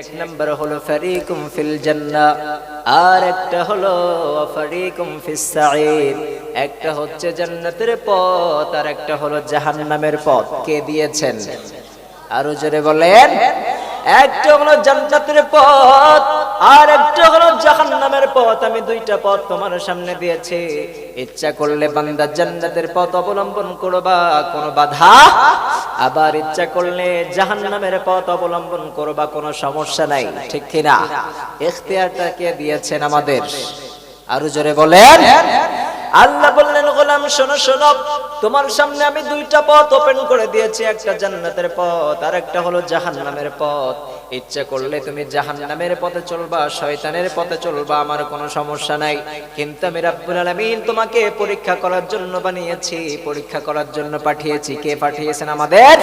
এক নম্বর হলো ফারিকুম ফিল জান্নাহ, আর একটা হলো ফারিকুম ফিস সাঈর। একটা হচ্ছে জান্নাতের পথ আর একটা হলো জাহান্নামের পথ। কে দিয়েছেন? আরো জোরে বলেন। একটা হলো জান্নাতের পথ আর একটা হলো জাহান্নামের পথ। আমি দুইটা পথ তোমার সামনে দিয়েছি। ইচ্ছা করলে বান্দা জান্নাতের পথ অবলম্বন করবা, কোনো বাধা। আবার ইচ্ছা করলে জাহান্নামের পথ অবলম্বন করবা, কোনো সমস্যা নাই। ঠিক কিনা? ইখতিয়ারটা কে দিয়েছেন আমাদের? আরো জোরে বলেন। আল্লাহ বললেন, গোলাম শোনো শোনো, তোমার সামনে আমি দুইটা পথ ওপেন করে দিয়েছি, একটা জান্নাতের পথ আর একটা হলো জাহান্নামের পথ। ইচ্ছা করলে তুমি জাহান্নামের পথে চলবা, শয়তানের পথে চলবা, আমার কোনো সমস্যা নাই। কিন্তু আমি রাব্বুল আলামিন তোমাকে পরীক্ষা করার জন্য বানিয়েছি, পরীক্ষা করার জন্য পাঠিয়েছি। কে পাঠিয়েছেন আমাদের?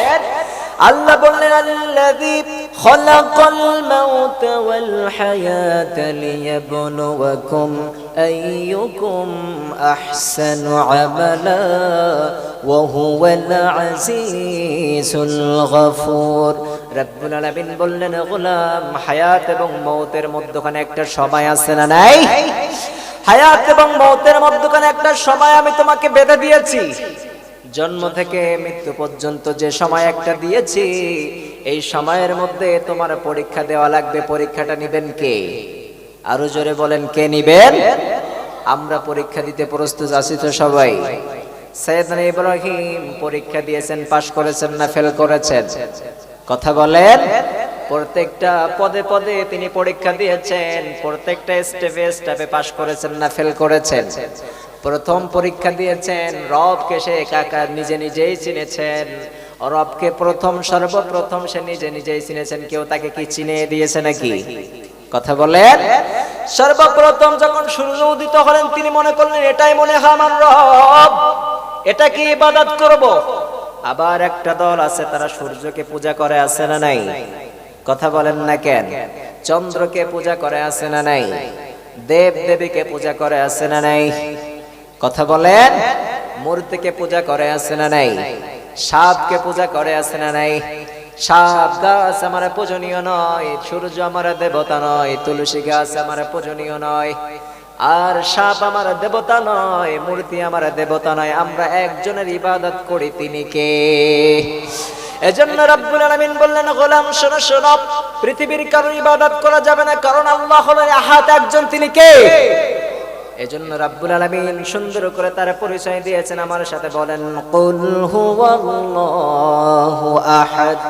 আল্লাহ বললেন, আল্লাযী খালাকাল মাউতা ওয়াল হায়াতা লিয়াবলুয়াকুম আইয়ুকুম আহসানু আমালা ওয়া হুয়াল আজিজুল গফুর। রব্বুল আলামিন বললেন, গোলাম হায়াত এবং মওতের মধ্যখানে একটা সময় আছে না নাই? হায়াত এবং মওতের মধ্যখানে একটা সময় আমি তোমাকে বেঁধে দিয়েছি। জন্ম থেকে মৃত্যু পর্যন্ত যে সময় একটা দিয়েছি, এই সময়ের মধ্যে তোমার পরীক্ষা দেওয়া লাগবে। পরীক্ষাটা নিবেন কে? আরো জোরে বলেন, কে নিবেন? আমরা পরীক্ষা দিতে প্রস্তুত আছি তো সবাই? সাইয়েদনা ইব্রাহিম পরীক্ষা দিয়েছেন, পাশ করেছেন না ফেল করেছেন? কথা বলেন। প্রত্যেকটা পদে পদে তিনি পরীক্ষা দিয়েছেন, প্রত্যেকটা স্টেপে স্টেপে পাশ করেছেন না ফেল করেছেন? প্রথম পরীক্ষা দিয়েছেন, রবকে সে একা নিজে নিজেই চিনেছেন। রবকে সর্বপ্রথম সে নিজে নিজেই চিনেছেন। কেউ তাকে কি চিনে দিয়েছে নাকি? কথা বলেন। সর্বপ্রথম যখন সূর্য উদিত হলেন, তিনি মনে করলেন এটাই মনে হয় আমার রব, এটা কি ইবাদত করব। আবার একটা দল আছে, তারা সূর্যকে পূজা করে, আছে না নাই? কথা বলেন না কেন? চন্দ্রকে পূজা করে, আছে না নাই? দেব দেবীকে পূজা করে, আছে না নাই? কথা বলেন। মূর্তিকে পূজা করে, আছে না নাই? সাপকে পূজা করে, আছে না নাই? সাপ গাছ আমার পূজনীয় নয়, সূর্য আমার দেবতা নয়, তুলসী গাছ আমার পূজনীয় নয়, আর সাপ আমার দেবতা নয়, মূর্তি আমার দেবতা নয়। আমরা একজনের ইবাদত করি, তিনি কে? এজন্য রব্বুল আলামিন বললেন, গোলাম শোনো শোনো, পৃথিবীর কারো ইবাদত করা যাবে না, কারণ আল্লাহ হলেন আহাদ একজন। তিনি কে? এজন্য রব্বুল আলামিন সুন্দর করে তার পরিচয় দিয়েছেন। আমার সাথে বলেন, কুল হুয়াল্লাহু আহাদ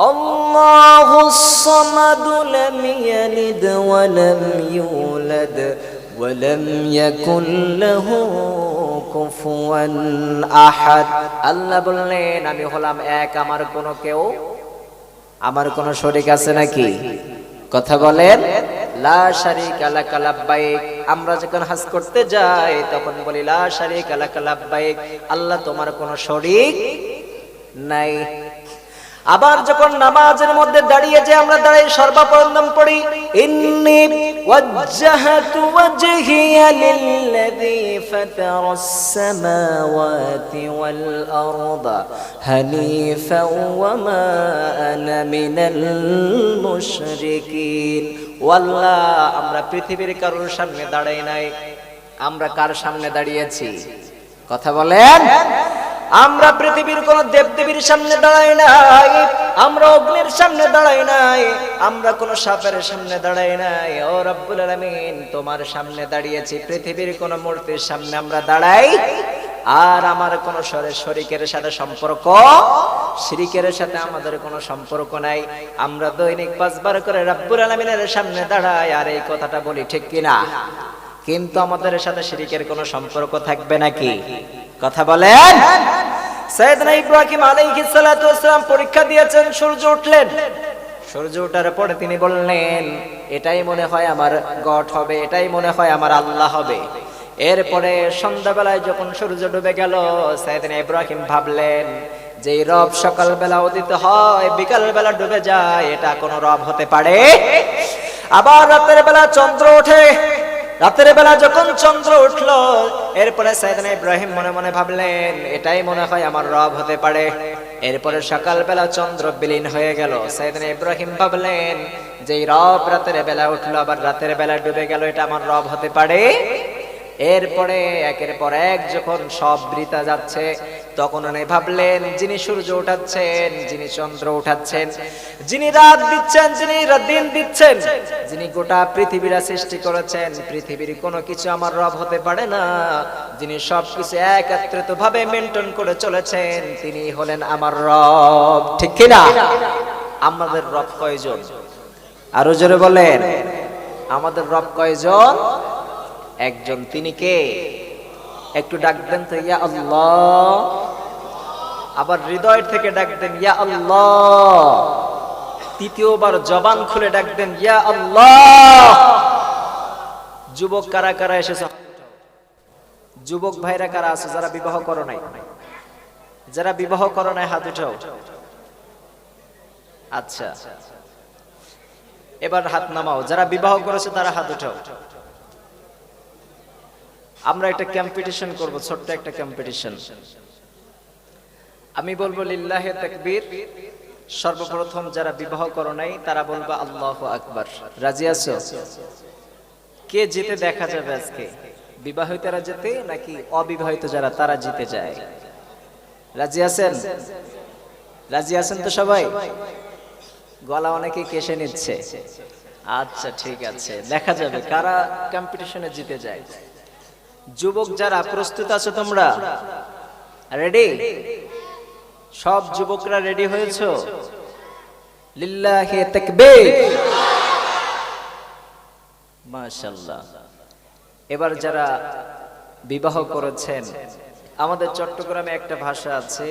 আল্লাহুস সামাদ লাম ইয়ালিদ ওয়া লাম ইউলাদ ওয়া লাম ইয়াকুল লাহু কুফুয়ান আহাদ। আল্লাহ বললেন, আমি হলাম এক, আমার কোনো শরীক আছে নাকি? কথা বলেন। লা শারীকা লাকা লাব্বাইক। আমরা যখন হজ করতে যাই তখন বলি লা শারীকা লাকা লাব্বাইক, আল্লাহ তোমার কোনো শরীক নাই। আবার যখন নামাজের মধ্যে দাঁড়িয়ে যে আমরা দাঁড়াই, সর্বপ্রথম পড়ি ইন্নী ওয়াজ্জাহতু ওয়াজহিয়া লিল্লাযী ফাতারাস সামাওয়াতি ওয়াল আরদা হানিফা ওয়া মা আনা মিনাল মুশরিকিন। ওয়াল্লাহ, আমরা পৃথিবীর কারোর সামনে দাঁড়াই নাই, আমরা কার সামনে দাঁড়িয়েছি? কথা বলেন। আমরা পৃথিবীর কোন দেবদেবীর সামনে দাঁড়াই নাই, আমরা অগ্নির সামনে দাঁড়াই নাই, আমরা কোন সাপের সামনে দাঁড়াই নাই। ও রব্বুল আলামিন, তোমার সামনে দাঁড়িয়েছি, পৃথিবীর কোন মূর্তির সামনে আমরা দাঁড়াই। আর আমার কোন শরীকের সাথে সম্পর্ক, শিরকের সাথে আমাদের কোনো সম্পর্ক নাই। আমরা দৈনিক 5 বার করে রব্বুল আলামিনের সামনে দাঁড়াই, আর এই কথাটা বলি, ঠিক কিনা? কিন্তু আমাদের সাথে শিরকের কোনো সম্পর্ক থাকবে নাকি? কথা বলেন। সাইয়েদনা ইব্রাহিম আলাইহিস সালাতু ওয়াস সালাম পরীক্ষা দিয়েছেন, সূর্য উঠলেন। সূর্য ওঠার পরে তিনি বললেন, এটাই মনে হয় আমার গড হবে, এটাই মনে হয় আমার আল্লাহ হবে। এরপরে সন্ধ্যাবেলায় যখন সূর্য ডুবে গেল, সাইয়েদনা ইব্রাহিম ভাবলেন যে রব সকালবেলা উদিত হয়, বিকাল বেলা ডুবে যায়, এটা কোনো রব হতে পারে? আবার রাতের বেলা চন্দ্র ওঠে, রাতের বেলা যখন চন্দ্র উঠলো, এরপরে সাইয়েদনা ইব্রাহিম মনে মনে ভাবলেন, এটাই মনে হয় আমার রব হতে পারে। এরপরে সকালবেলা চন্দ্র বিলীন হয়ে গেল। সাইয়েদনা ইব্রাহিম ভাবলেন যে রব রাতের বেলা উঠলো আবার রাতের বেলা ডুবে গেল, এটা আমার রব হতে পারে? এরপরে একের পর এক যখন সব বৃথা যাচ্ছে, তখন উনি ভাবলেন যিনি সূর্য উঠাচ্ছেন, যিনি চন্দ্র উঠাচ্ছেন, যিনি রাত দিচ্ছেন, যিনি দিন দিচ্ছেন, যিনি গোটা পৃথিবীরা সৃষ্টি করেছেন, পৃথিবীর কোনো কিছু আমার রব হতে পারে না। যিনি সবকিছু একত্রিত ভাবে মেনটেন করে চলেছেন, তিনি হলেন আমার রব। ঠিক কিনা? আমাদের রব কয়জন? আরো জোরে বলেন, আমাদের রব কয়জন? একজন। তিনি কে? একটু ডাক দেন তো, ইয়া আল্লাহ। আবার হৃদয় থেকে ডাক দেন, ইয়া আল্লাহ। তৃতীয়বার জবান খুলে ডাক দেন, ইয়া আল্লাহ। যুবক কারা কারা এসেছে? যুবক ভাইরা কারা আছে যারা বিবাহ করো নাই? যারা বিবাহ করো নাই হাত উঠাও। আচ্ছা, এবার হাত নামাও। যারা বিবাহ করেছে তারা হাত উঠাও। আমরা একটা কম্পিটিশন করব, ছোট্ট একটা কম্পিটিশন। আমি বলবো লিল্লাহে তাকবীর, সর্বপ্রথম যারা বিবাহ করো নাই তারা বলবা আল্লাহু আকবার। রাজি আছো? কে জিতে দেখা যাবে আজকে? বিবাহিতরা জিতে নাকি অবিবাহিত যারা তারা জিতে যায়? রাজি আছেন? রাজি আছেন তো সবাই? গলা অনেকে কেশে নিচ্ছে। আচ্ছা ঠিক আছে, দেখা যাবে কারা কম্পিটিশনে জিতে যায়। যুবক যারা প্রস্তুত আছো তোমরা? রেডি? সব যুবকরা রেডি হয়েছো? লিল্লাহি তাকবীর, মাশাআল্লাহ। এবার যারা বিবাহ করেছেন, আমাদের চট্টগ্রামে একটা ভাষা আছে,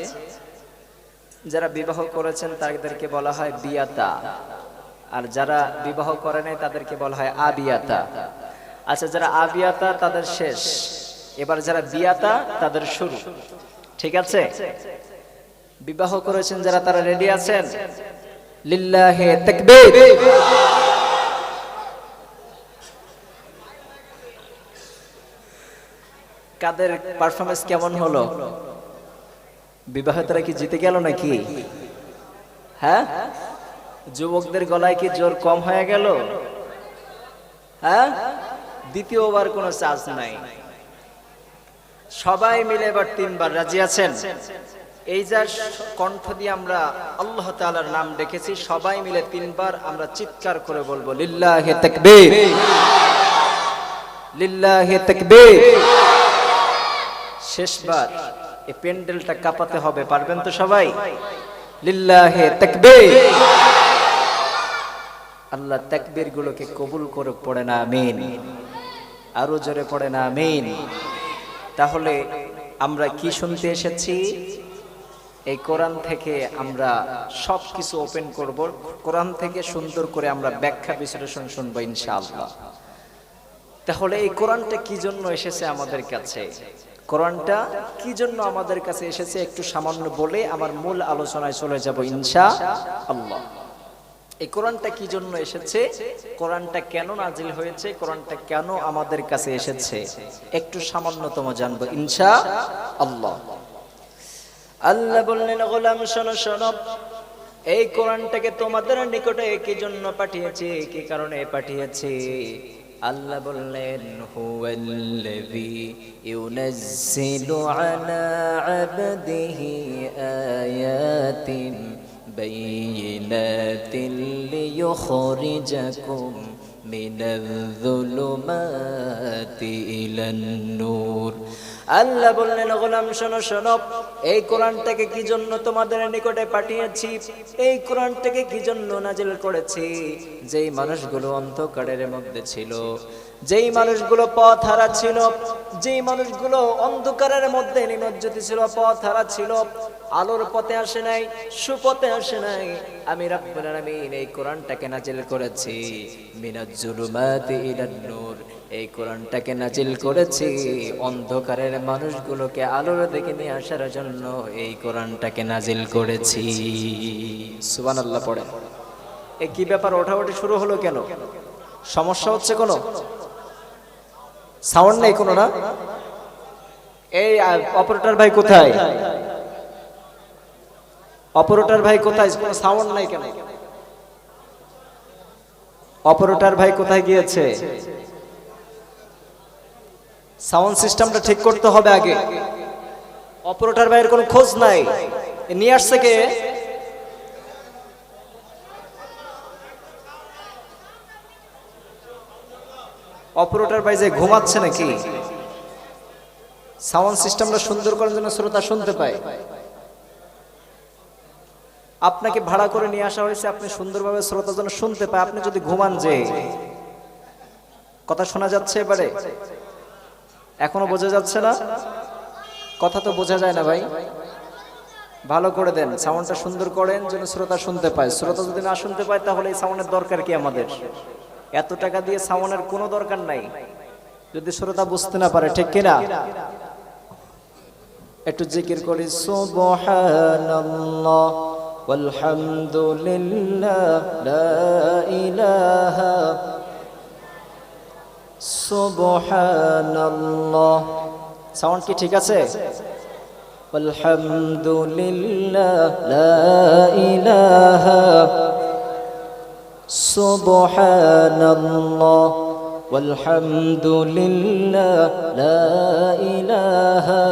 যারা বিবাহ করেছেন তাদেরকে বলা হয় বিয়াতা, আর যারা বিবাহ করে নাই তাদেরকে বলা হয় আবিয়াতা। আচ্ছা, যারা আবিয়াতা তাদের শেষ, এবার যারা বিয়াতা তাদের শুরু। ঠিক আছে? বিবাহ করেছেন যারা তারা রেডি আছেন? লিল্লাহি তাকবীর। কাদের পারফরম্যান্স কেমন হলো? বিবাহিতরা কি জিতে গেল নাকি? হ্যাঁ, যুবকদের গলায় কি জোর কম হয়ে গেল? হ্যাঁ, দ্বিতীয়বার কোনো চান্স নাই। সবাই মিলে এবার তিনবার। রাজি আছেন? এই যে কণ্ঠ দিয়ে আমরা আল্লাহ তাআলার নাম ডেকেছি, সবাই মিলে তিনবার আমরা চিৎকার করে বলবো লিল্লাহি তাকবীর, লিল্লাহি তাকবীর। শেষবার এই প্যান্ডেলটা কাঁপাতে হবে, পারবেন তো সবাই? লিল্লাহি তাকবীর। আল্লাহ তাকবীর গুলোকে কবুল করে পড়ে না আমিন। আরো জোরে পড়ে না আমিন। তাহলে আমরা কি শুনতে এসেছি? এই কোরআন থেকে আমরা সবকিছু ওপেন করব, কোরআন থেকে সুন্দর করে আমরা ব্যাখ্যা বিশ্লেষণ শুনবো ইনশাআল্লাহ। তাহলে এই কোরআনটা কি জন্য এসেছে আমাদের কাছে, কোরআনটা কি জন্য আমাদের কাছে এসেছে একটু সামান্য বলে আমার মূল আলোচনায় চলে যাব ইনশাআল্লাহ। এই কোরআনটা কি জন্য এসেছে, কোরআনটা কেন নাজিল হয়েছে, কোরআনটা কেন আমাদের কাছে এসেছে একটু সামান্যতম জানবো ইনশাআল্লাহ। আল্লাহ বললেন, গোলাম শোনো শোনো, এই কোরআনটাকে তোমাদের নিকটে কি জন্য পাঠিয়েছি, কি কারণে পাঠিয়েছি। আল্লাহ বললেন, হুয়াল্লাযী ইউনাজ্জিলু আলা আবদিহি আয়াতিন বাইয়িনাতিন লিয়ুখরিজাকুম মিনায-যুলুমাতি ইলান-নূর। আল্লাহ বললেন, গোলাম শোনো শোনো, এই কোরআনটাকে কি জন্য তোমাদের নিকটে পাঠিয়েছি, এই কোরআনটাকে কি জন্য নাজিল করেছি। যেই মানুষগুলো অন্ধকারের মধ্যে ছিল, যেই মানুষগুলো পথ হারা ছিল, যেই মানুষগুলো অন্ধকারের মধ্যে নিমজ্জিত ছিল, পথ হারা ছিল, আলোর পথে আসে নাই, সুপথে আসে নাই, আমি রাব্বুল আলামিন এই কোরআনটাকে নাজিল করেছি মিনাজ-জুলুমাতি ইলান-নূর। এই কোরআনটাকে নাজিল করেছি অন্ধকারের মানুষগুলোকে আলোর দিকে নিয়ে আসার জন্য, এই কোরআনটাকে নাজিল করেছি। সুবহানাল্লাহ পড়ে। এই কি ব্যাপার, ওঠাওঠি শুরু হলো কেন? সমস্যা হচ্ছে কোনো? সাউন্ড নেই কোনো না? এই অপারেটর ভাই কোথায়? অপারেটর ভাই কোথায়? কোনো সাউন্ড নাই কেন? অপারেটর ভাই কোথায় গিয়েছে? সাউন্ড সিস্টেমটা ঠিক করতে হবে আগে। অপারেটর ভাইয়ের কোনো খোঁজ নাই, নিয়ে আসছে কে? অপারেটর ভাই যে ঘুমাচ্ছে নাকি? সাউন্ড সিস্টেমটা সুন্দর করার জন্য শ্রোতা শুনতে পায়। আপনাকে ভাড়া করে নিয়ে আসা হয়েছে, আপনি সুন্দরভাবে শ্রোতা যেন শুনতে পায়। আপনি যদি ঘুমান, যে কথা শোনা যাচ্ছে এবারে? এখনো বোঝা যাচ্ছে না? কথা তো বোঝা যায় না ভাই। ভালো করে দেন, সাউন্ডটা সুন্দর করেন যেন শ্রোতা শুনতে পায়। শ্রোতা যদি না শুনতে পায় তাহলে এই সাউন্ডের দরকার কি আমাদের? এত টাকা দিয়ে সাউন্ডের কোনো দরকার নাই যদি শ্রোতা বুঝতে না পারে, ঠিক কিনা? একটু জিকির করি, সুবহানাল্লাহ ওয়ালহামদুলিল্লাহ লা ইলাহা সুবহানাল্লাহ। সাউন্ড কি ঠিক আছে? আলহামদুলিল্লাহ লা ইলাহা সুবহানাল্লাহ ওয়ালহামদুলিল্লাহ লা ইলাহা।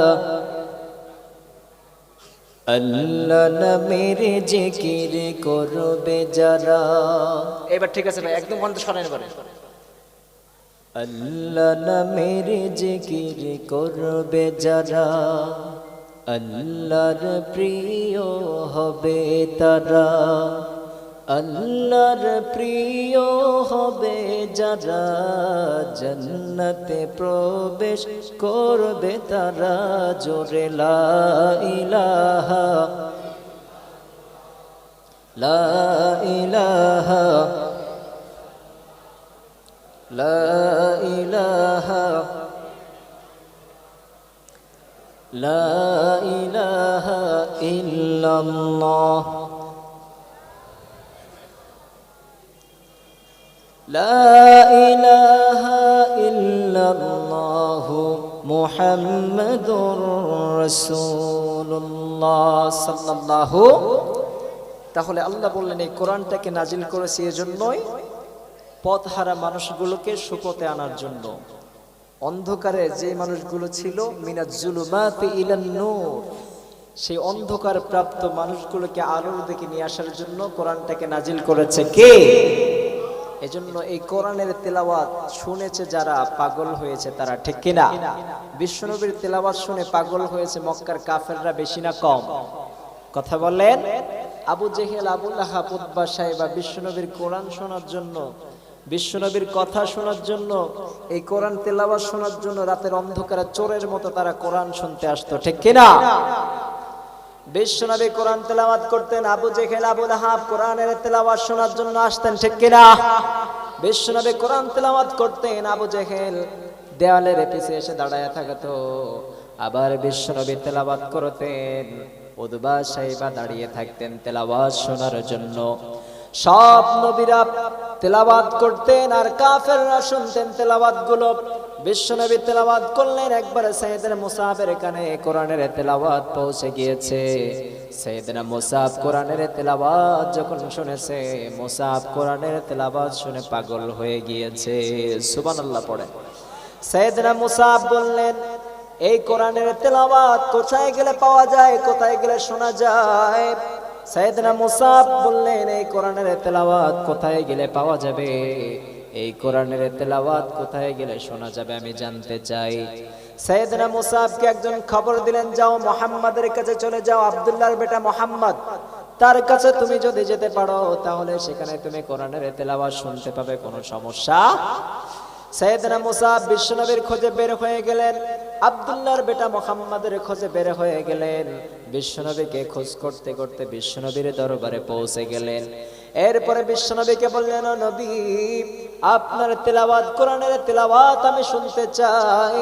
আল্লাহ নামের জিকির করবে যারা। এবার ঠিক আছে ভাই, একদম মন শোনেন এবারে। আল্লাহ নামের জিকির করবে যারা, আল্লাহর প্রিয় হবে তারা। আল্লাহর প্রিয় হবে যারা, জান্নাতে প্রবেশ করবে তারা। জোরে লা ইলাহা লা ইলাহা লা ইলাহা লা ইলাহা ইল্লাল্লাহ লা ইলাহা ইল্লাল্লাহ মুহাম্মাদুর রাসূলুল্লাহ সাল্লাল্লাহু। তাহলে আল্লাহ বললেন এই কোরআনটাকে নাজিল করেছি এজন্যই পথহারা মানুষগুলোকে সুপথে আনার জন্য। অন্ধকারে যে মানুষগুলো ছিল, মিনাজ জুলুমাতি ইলান নূর, সেই অন্ধকার প্রাপ্ত মানুষগুলোকে আলোর দিকে নিয়ে আসার জন্য কোরআনটাকে নাজিল করেছে কে? এজন্য এই কোরআনের তেলাওয়াত শুনেছে যারা, পাগল হয়েছে তারা, ঠিক কিনা? বিশ্বনবীর তেলাওয়াত শুনে পাগল হয়েছে মক্কার কাফেররা বেশি না কম? কথা বলেন। আবু জেহেল, আবু লাহাব, উতবা, সাইবা বিশ্বনবীর কোরআন শোনার জন্য, বিশ্বনবীর কথা শোনার জন্য, এই কোরআন তেলাওয়াত শোনার জন্য রাতের অন্ধকারে চোরের মতো তারা কোরআন শুনতে আসতো, ঠিক কিনা? বিশ্বনবী কোরআন তেলাওয়াত করতেন, আবু জেহেল, আবু লাহাব কোরআনের তেলাওয়াত শোনার জন্য আসতেন, ঠিক কিনা? বিশ্বনবী কোরআন তেলাওয়াত করতেন, আবু জেহেল দেওয়ালের পিছে এসে দাঁড়ায় থাকতো। আবার বিশ্বনবী তেলাওয়াত করতেন, উতবা সাইবা দাঁড়িয়ে থাকতেন তেলাওয়াত শোনার জন্য। সব নবীরা তেলাওয়াত করতেন আর কাফেররা শুনতেন তেলাওয়াত গুলো। বিশ্বনবী তেলাওয়াত করলেন, একবারে সাইয়েদনা মুসাবের কানে কোরআনের তেলাওয়াত পৌঁছে গিয়েছে। সাইয়েদনা মুসাব কোরআনের তেলাওয়াত যখন শুনেছে, মুসাব কোরআনের তেলাওয়াত শুনে পাগল হয়ে গিয়েছে। সুবহানাল্লাহ পড়ে। সাইয়েদনা মুসাব বললেন, এই কোরআনের তেলাওয়াত কোথায় গেলে পাওয়া যায়, কোথায় গেলে শোনা যায়? সাইয়েদনা মুসাব বললেন, এই কোরআনের তেলাওয়াত কোথায় গেলে পাওয়া যাবে, এই কোরআনের তেলাওয়াত কোথায় গেলে শোনা যাবে আমি জানতে চাই। সাইয়েদনা মুসাবকে একজন খবর দিলেন, যাও মুহাম্মাদের কাছে চলে যাও, আব্দুল্লাহর বেটা মুহাম্মদ, তার কাছে তুমি যদি যেতে পারো তাহলে সেখানে তুমি কোরআনের তেলাওয়াত শুনতে পাবে, কোনো সমস্যা। সাইয়েদনা মুসাব বিশ্বনবীর খোঁজে বের হয়ে গেলেন, আব্দুল্লাহর বেটা মুহাম্মাদের খোঁজে বের হয়ে গেলেন। বিশ্বনবীকে খোঁজ করতে করতে বিশ্বনবীর দরবারে পৌঁছে গেলেন। এরপরে বিশ্বনবীকে বললেন, ও নবী, আপনার তেলাওয়াত, কোরআনের তেলাওয়াত আমি শুনতে চাই,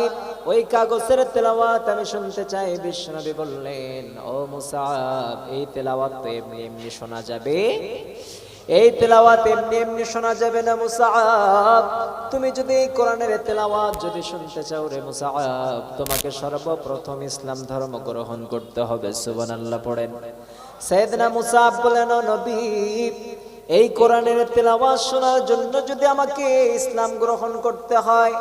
ওই কাগজের তেলাওয়াত আমি শুনতে চাই। বিশ্বনবী বললেন, ও মুসাব, এই তেলাওয়াত তো এমনি এমনি শোনা যাবে, এই তেলাওয়াত এমনি এমনি শোনা যাবে না মুসাব। তুমি যদি এই কোরআনের তেলাওয়াত যদি শুনতে চাও রে মুসাব, তোমাকে সর্বপ্রথম ইসলাম ধর্ম গ্রহণ করতে হবে। সুবহানাল্লাহ পড়েন। সাইয়েদনা মুসাব বলেন, ও নবী, এই কোরআনের তেলাওয়াত শোনার জন্য যদি আমাকে ইসলাম গ্রহণ করতে হয়,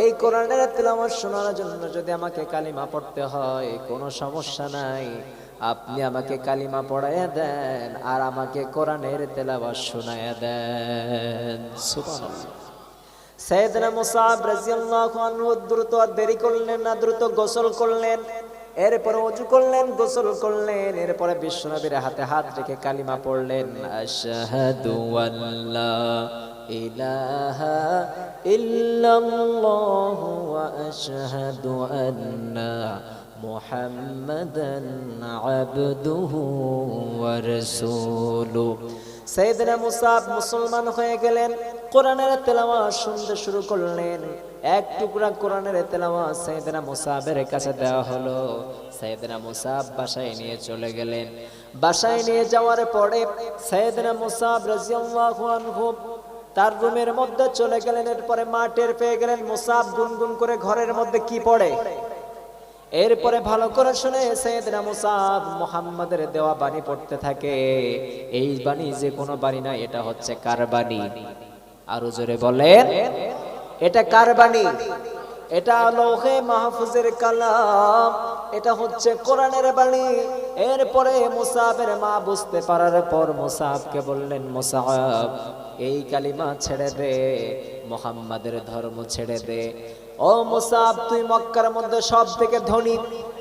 এই কোরআনের তেলাওয়াত শোনার জন্য যদি আমাকে কালিমা পড়তে হয়, কোনো সমস্যা নাই, আপনি আমাকে কালিমা পড়াইয়া দেন আর আমাকে কোরআনের তেলাওয়াত শোনাইয়া দেন। সুবহানাল্লাহ। সাইয়েদনা মুসাব রাদিয়াল্লাহু আনহু দ্রুত দেরি করলেন না, দ্রুত গোসল করলেন, এরপরে ওযু করলেন, গোসল করলেন, এরপরে বিশ্বনবীর হাতে হাত রেখে কালিমা পড়লেন, আশহাদু আল্লা ইলাহা ইল্লাল্লাহু ওয়া আশহাদু আন্না মুহাম্মাদান আবদুহু ওয়া রাসূলুহু। সাইয়েদনা মুসাব মুসলমান হয়ে গেলেন, কোরআনের তেলাওয়াত শুনতে শুরু করলেন। এক টুকরা কোরআনের তেলাওয়াত সাইয়েদনা মুসাবের কাছে দেওয়া হলো। সাইয়েদনা মুসাব বাসায় নিয়ে চলে গেলেন। বাসায় নিয়ে যাওয়ার পরে সাইয়েদনা মুসাব রাদিয়াল্লাহু আনহু তার রুমের মধ্যে চলে গেলেন। এরপরে মা টের পেয়ে গেলেন মুসাব গুনগুন করে ঘরের মধ্যে কি পড়ে। এরপরে ভালো করে শুনে সাইয়েদনা মুসাব মুহাম্মাদের দেওয়া বাণী পড়তে থাকে। এই বাণী যে কোনো বাণী না, এটা হচ্ছে কার বাণী? আরো জোরে বলেন, এটা কার বাণী? এটা লৌহে মাহফুজের কালাম, এটা হচ্ছে কোরআনের বাণী। এরপরে মুসাবের মা বুঝতে পারার পর মুসাবকে বললেন, মুসাব, এই কালিমা ছেড়ে দে, মুহাম্মাদের ধর্ম ছেড়ে দে। ও মুসাব, তুই মক্কার মধ্যে সব থেকে ধনী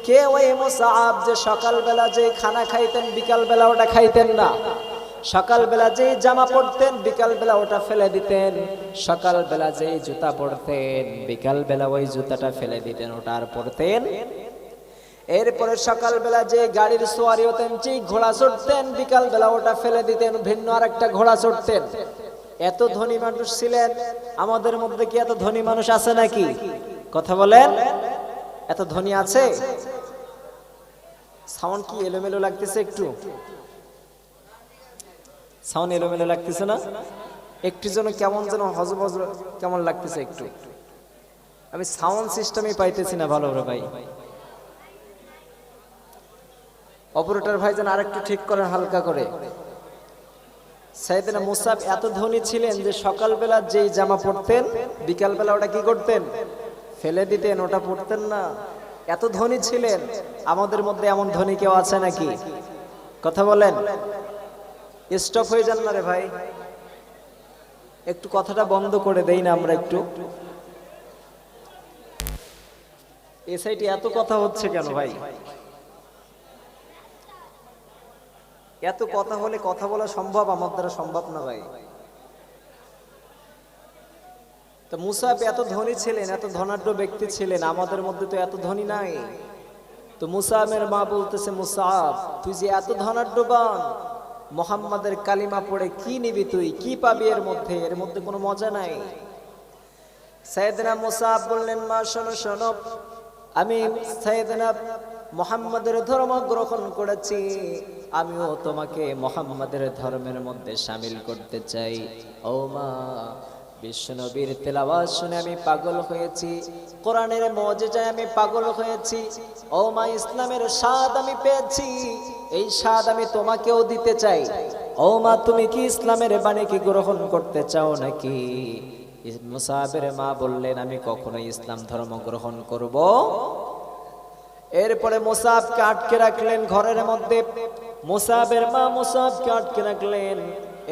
কে? ওই মুসাব যে সকালবেলা যে খানা খাইতেন, বিকাল বেলা ওটা খাইতেন না। সকালবেলা যে জামা পরতেন, বিকাল বেলা ওটা ফেলে দিতেন। সকালবেলা যে জুতা পরতেন, বিকাল বেলা ওই জুতাটা ফেলে দিতেন, ওটা আর পরতেন। এরপরে সকালবেলা যে গাড়ির সোয়ারি হতেন, যে ঘোড়া চড়তেন, বিকাল বেলা ওটা ফেলে দিতেন, ভিন্ন আর একটা ঘোড়া চড়তেন। এত ধনী মানুষ ছিলেন। আমাদের মধ্যে কি এত ধনী মানুষ আছে নাকি? কথা বলেন, এত ধনী আছে? সাউন্ড কি এলোমেলো লাগতেছে? একটু সাউন্ড এলোমেলো লাগতেছে না? একটু যেন কেমন যেন হজবজ কেমন লাগতেছে একটু। আমি সাউন্ড সিস্টেমই পাইতেছি না ভালো ভাই। অপারেটর ভাই যেন আরেকটু ঠিক করেন হালকা করে। সাইয়েদনা মুসাব এত ধনী ছিলেন যে সকালবেলা যেই জামা পরতেন, বিকালবেলা ওটা কি করতেন? ফেলে দিতেন, ওটা পরতেন না। এত ধনী ছিলেন। আমাদের মধ্যে এমন ধনী কেউ আছে নাকি? কথা বলেন। স্টপ হয়ে যান না রে ভাই, একটু কথাটা বন্ধ করে দেই না আমরা একটু। এই সাইডে এত কথা হচ্ছে কেন ভাই? এত কথা হলে কথা বলা সম্ভব? আমার দ্বারা সম্ভব না ভাই। তো মুসাব এত ধনী ছিলেন, এত ধনাঢ্য ব্যক্তি ছিলেন, আমাদের মধ্যে তো এত ধনী নাই। তো মুসাবের মা বলতেছে, মুসাব, তুই যে এত ধনাঢ্যবান, মুহাম্মাদের কালিমা পড়ে কি নিবি তুই? কি পাবি এর মধ্যে? এর মধ্যে কোনো মজা নাই। সাইয়েদনা মুসাব বললেন, মা শোনো শোনো, আমি সাইয়েদনা মুহাম্মাদের ধর্ম গ্রহণ করেছি, আমিও তোমাকে মুহাম্মাদের ধর্মের মধ্যে শামিল করতে চাই। ও মা, বিশ্বনবীর তেলাওয়াত শুনে আমি পাগল হয়েছি, কোরআনের মুজিজায় আমি পাগল হয়েছি। ও মা, ইসলামের স্বাদ আমি পেয়েছি, এই স্বাদ আমি তোমাকেও দিতে চাই। ও মা, তুমি কি ইসলামের বাণী কি গ্রহণ করতে চাও নাকি? মুসাবের মা বললেন, আমি কখনোই ইসলাম ধর্ম গ্রহণ করব। এরপরে মুসাবকে আটকে রাখলেন ঘরের মধ্যে। মুসাবের মা মুসাবকে আটকে রাখলেন।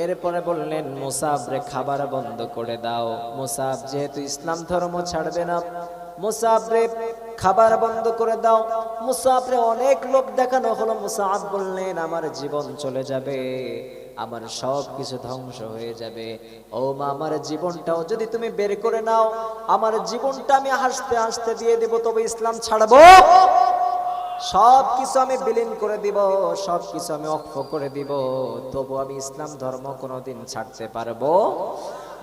এরপরে বললেন, মুসাব রে খাবার বন্ধ করে দাও। মুসাব যেহেতু ইসলাম ধর্ম ছাড়বে না, মুসাব রে খাবার বন্ধ করে দাও। মুসাব রে অনেক লোভ দেখানো হলো। মুসাব বললেন, আমার জীবন চলে যাবে, আমার সব কিছু ধ্বংস হয়ে যাবে। ও মা, আমার জীবনটাও যদি তুমি বের করে নাও, আমার জীবনটা আমি হাসতে হাসতে দিয়ে দেব, তবে ইসলাম ছাড়বো। সব কিছু আমি বিলীন করে দিব, সব কিছু আমি অক্ষ করে দিব, তবু আমি ইসলাম ধর্ম কোনোদিন ছাড়তে পারবো।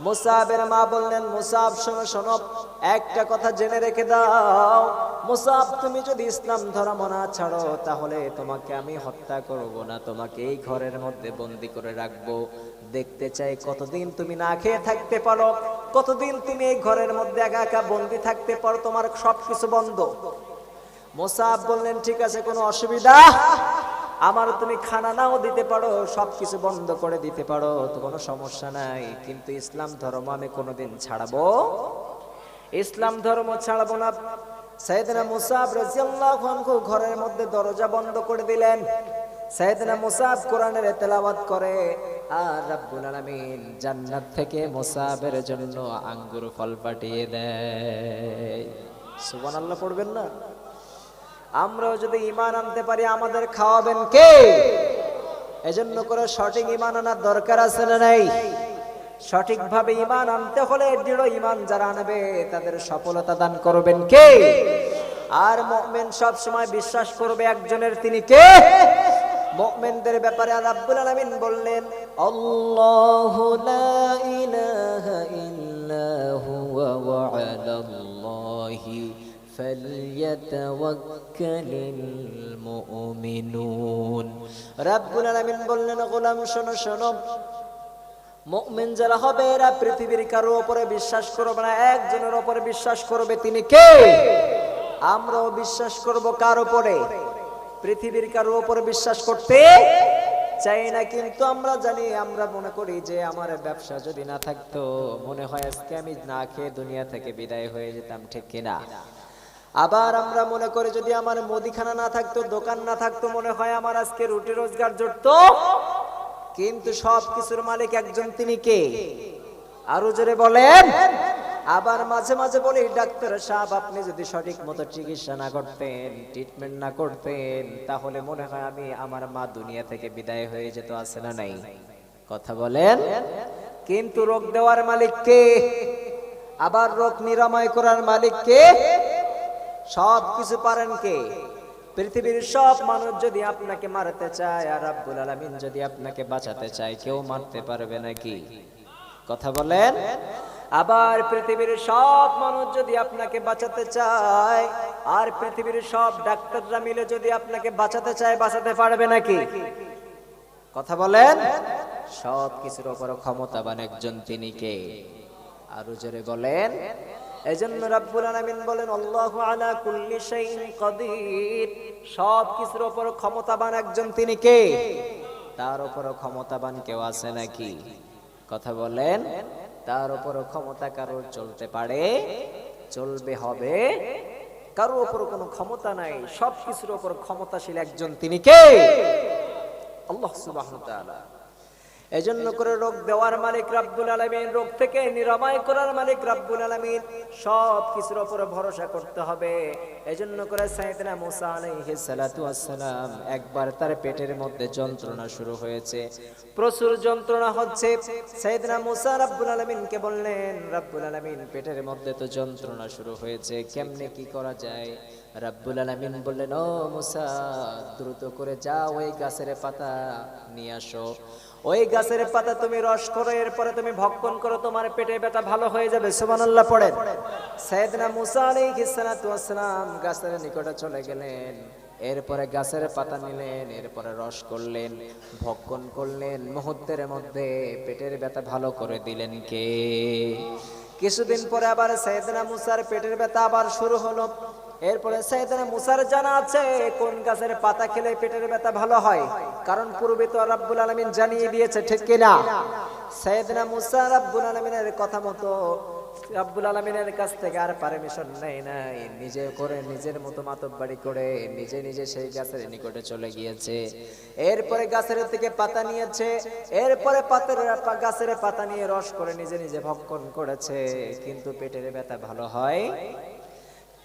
মুসাবের মা বললেন, মুসাব শোনো শোনো, একটা কথা জেনে রেখে দাও, মুসাব তুমি যদি ইসলাম ধর্ম না ছাড়ো, তাহলে তোমাকে আমি হত্যা করব না, তোমাকে এই ঘরের মধ্যে বন্দি করে রাখবো। দেখতে চাই কতদিন তুমি না খেয়ে থাকতে পারো, কতদিন তুমি এই ঘরের মধ্যে একা একা বন্দি থাকতে পারো, তোমার সবকিছু বন্ধ। মুসাব বললেন, ঠিক আছে, কোনো অসুবিধা আমার তুমি খানা নাও দিতে পারো, সবকিছু বন্ধ করে দিতে পারো, তো কোনো সমস্যা নাই, কিন্তু ইসলাম ধর্ম আমি কোনোদিন ছাড়াবো, ইসলাম ধর্ম ছাড়াবো না। সাইয়েদনা মুসাব রাদিয়াল্লাহু আনহু ঘরের মধ্যে দরজা বন্ধ করে দিলেন। সাইয়েদনা মুসাব কোরআনের তেলাওয়াত করে, আর রাব্বুল আলামিন জান্নাত থেকে মুসাবের জন্য আঙ্গুর ফল পাঠিয়ে দেয়। সুবহানাল্লাহ পড়বেন না? আমরাও যদি ঈমান আনতে পারি আমাদের খাওয়াবেন কে? এজন্য করে সঠিক ঈমান আনার দরকার আছে না নাই? সঠিকভাবে ঈমান আনতে হলে দৃঢ় ঈমান যারা আনবে তাদের সফলতা দান করবেন কে? আর মুমিন সব সময় বিশ্বাস করবে একজনের, তিনি কে? মুমিনদের ব্যাপারে রাব্বুল আলামিন বললেন, আল্লাহু লা ইলাহা ইল্লা হুয়া ওয়া আলাল্লাহি ফালইয়াতাওয়াক্কালিল মুমিনুন। রাব্বুল আলামিন বললেন, গোলাম শোনো শোনো, মুমিন যারা হবে এরা পৃথিবীর কারো উপরে বিশ্বাস করবে না, একজনের উপরে বিশ্বাস করবে, তিনি কে? আমরাও বিশ্বাস করব কার উপরে? পৃথিবীর কারো উপরে বিশ্বাস করতে চাই না, কিন্তু আমরা জানি, আমরা মনে করি যে আমার ব্যবসা যদি না থাকতো মনে হয় আজকে আমি না খেয়ে দুনিয়া থেকে বিদায় হয়ে যেতাম, ঠিক কিনা? আবার আমরা মনে করি যদি আমার মুদিখানা না থাকতো, দোকান না থাকতো, মনে হয় আমার আজকে রুটি রোজগার জুটতো, কিন্তু সব কিছুর মালিক একজন, তিনি কে? আরো জোরে বলেন। আবার মাঝে মাঝে বলি, ডাক্তার সাহেব আপনি যদি সঠিক মতো চিকিৎসা না করতেন, ট্রিটমেন্ট না করতেন, তাহলে মনে হয় আমি, আমার মা দুনিয়া থেকে বিদায় হয়ে যেত, আছে না নাই? কথা বলেন। কিন্তু রোগ দেওয়ার মালিক কে? আবার রোগ নিরাময় করার মালিক কে? সব কিছু পারেন কে? পৃথিবীর সব মানুষ যদি আপনাকে মারতে চায় আর রাব্বুল আলামিন যদি আপনাকে বাঁচাতে চায়, কেউ মারতে পারবে নাকি? কথা বলেন। আবার পৃথিবীর সব মানুষ যদি আপনাকে বাঁচাতে চায় আর পৃথিবীর সব ডাক্তাররা মিলে যদি আপনাকে বাঁচাতে চায়, বাঁচাতে পারবে নাকি? কথা বলেন। সব কিছুর উপর ক্ষমতাবান একজন, তিনি কে? আরো জোরে বলেন। এজন্য রাব্বুল আলামিন বলেন, আল্লাহু আলা কুল্লি শাইইন কাদির, সব কিছুর উপর ক্ষমতাবান একজন, তিনি কে? তার উপর ক্ষমতাবান কেউ আছে নাকি? কথা বলেন। তার উপর ক্ষমতা কারোর চলতে পারে, চলবে হবে, কারো উপর কোনো ক্ষমতা নাই, সব কিছুর উপর ক্ষমতাশীল একজন, তিনি কে? আল্লাহ সুবহানাহু ওয়া তাআলা। এজন্য করে রোগ দেওয়ার মালিক রাব্বুল আলামিন, রোগ থেকে নিরাময় করার মালিক রাব্বুল আলামিন, সব কিছুর উপর ভরসা করতে হবে। এজন্য করে সাইয়েদনা মুসা আলাইহিস সালাতু ওয়াস সালাম, একবার তার পেটের মধ্যে যন্ত্রণা শুরু হয়েছে, প্রচুর যন্ত্রণা হচ্ছে। সাইয়েদনা মুসা রাব্বুল আলামিনকে বললেন, রাব্বুল আলামিন পেটের মধ্যে তো যন্ত্রণা শুরু হয়েছে, কেমনে কি করা যায়? রাব্বুল আলামিন বললেন, ও মুসা, দ্রুত করে যাও ওই গাছের পাতা নিয়ে আসো, ওই গাছের পাতা তুমি রস করো, এরপরে তুমি ভক্ষণ করো, তোমার পেটে ব্যথা ভালো হয়ে যাবে। সুবহানাল্লাহ পড়েন। সাইয়েদনা মুসা আলাইহিস সালাতু ওয়াস সালাম গাছের নিকটে চলে গেলেন, এরপরে গাছের পাতা নিলেন, এরপরে রস করলেন, ভক্ষণ করলেন, মুহূর্তের মধ্যে পেটের ব্যথা ভালো করে দিলেন কে? কিছুদিন পরে আবার সাইয়েদনা মুসার পেটের ব্যথা আবার শুরু হলো। এরপরে সাইয়েদনা মুসার জানা আছে কোন গাছের পাতা খেলে পেটের ব্যথা ভালো হয়, কারণ পূর্বে তো রাব্বুল আলামিন জানিয়ে দিয়েছে, ঠিক কিনা? সাইয়েদনা মুসা রাব্বুল আলামিনের কথা মতো রাব্বুল আলামিনের কাছ থেকে আর পারমিশন নেয় নাই, নিজে করে নিজের মতো মাতব্বাড়ি করে নিজে নিজে সেই গাছের নিকটে চলে গিয়েছে। এরপরে গাছের থেকে পাতা নিয়েছে, এরপরে গাছের পাতা নিয়ে রস করে নিজে নিজে ভক্ষণ করেছে, কিন্তু পেটের ব্যথা ভালো হয়।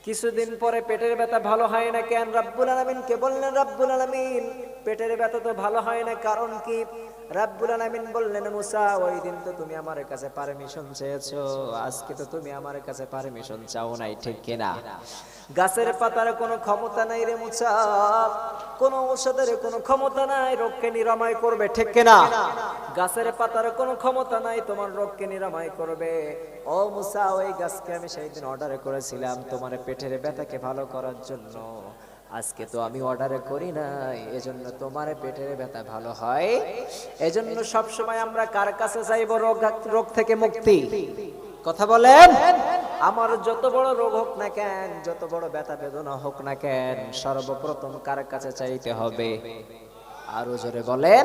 কিছুদিন পরে পেটের ব্যথা ভালো হয় না কেন? রাব্বুল আলামিন কে বললেন, রাব্বুল আলামিন পেটের ব্যথা তো ভালো হয় না, কারণ কি? রাব্বুল আলামিন বললেন, মুসা, ওই দিন তো তুমি আমার কাছে পারমিশন চেয়েছো, আজকে তো তুমি আমার কাছে পারমিশন চাও নাই, ঠিক কিনা? গাছের পাতার কোনো ক্ষমতা নাই রে মুসা, কোনো ঔষধের কোনো ক্ষমতা নাই রোগকে নিরাময় করবে, ঠিক কিনা? গাছের পাতার কোনো ক্ষমতা নাই তোমার রোগকে নিরাময় করবে। ও মুসা, ওই গাছকে আমি সেই দিন অর্ডার করেছিলাম তোমার পেটের ব্যথাকে ভালো করার জন্য, আজকে তো আমি অর্ডার করি নাই, এজন্য তোমার পেটের ব্যথা ভালো হয়। এজন্য সব সময় আমরা কার কাছে চাইবো? রোগ থেকে মুক্তি। কথা বলেন। আমার যত বড় রোগ হোক না কেন, যত বড় ব্যথা বেদনা হোক না কেন, সর্বপ্রথম কার কাছে চাইতে হবে? আরো জোরে বলেন,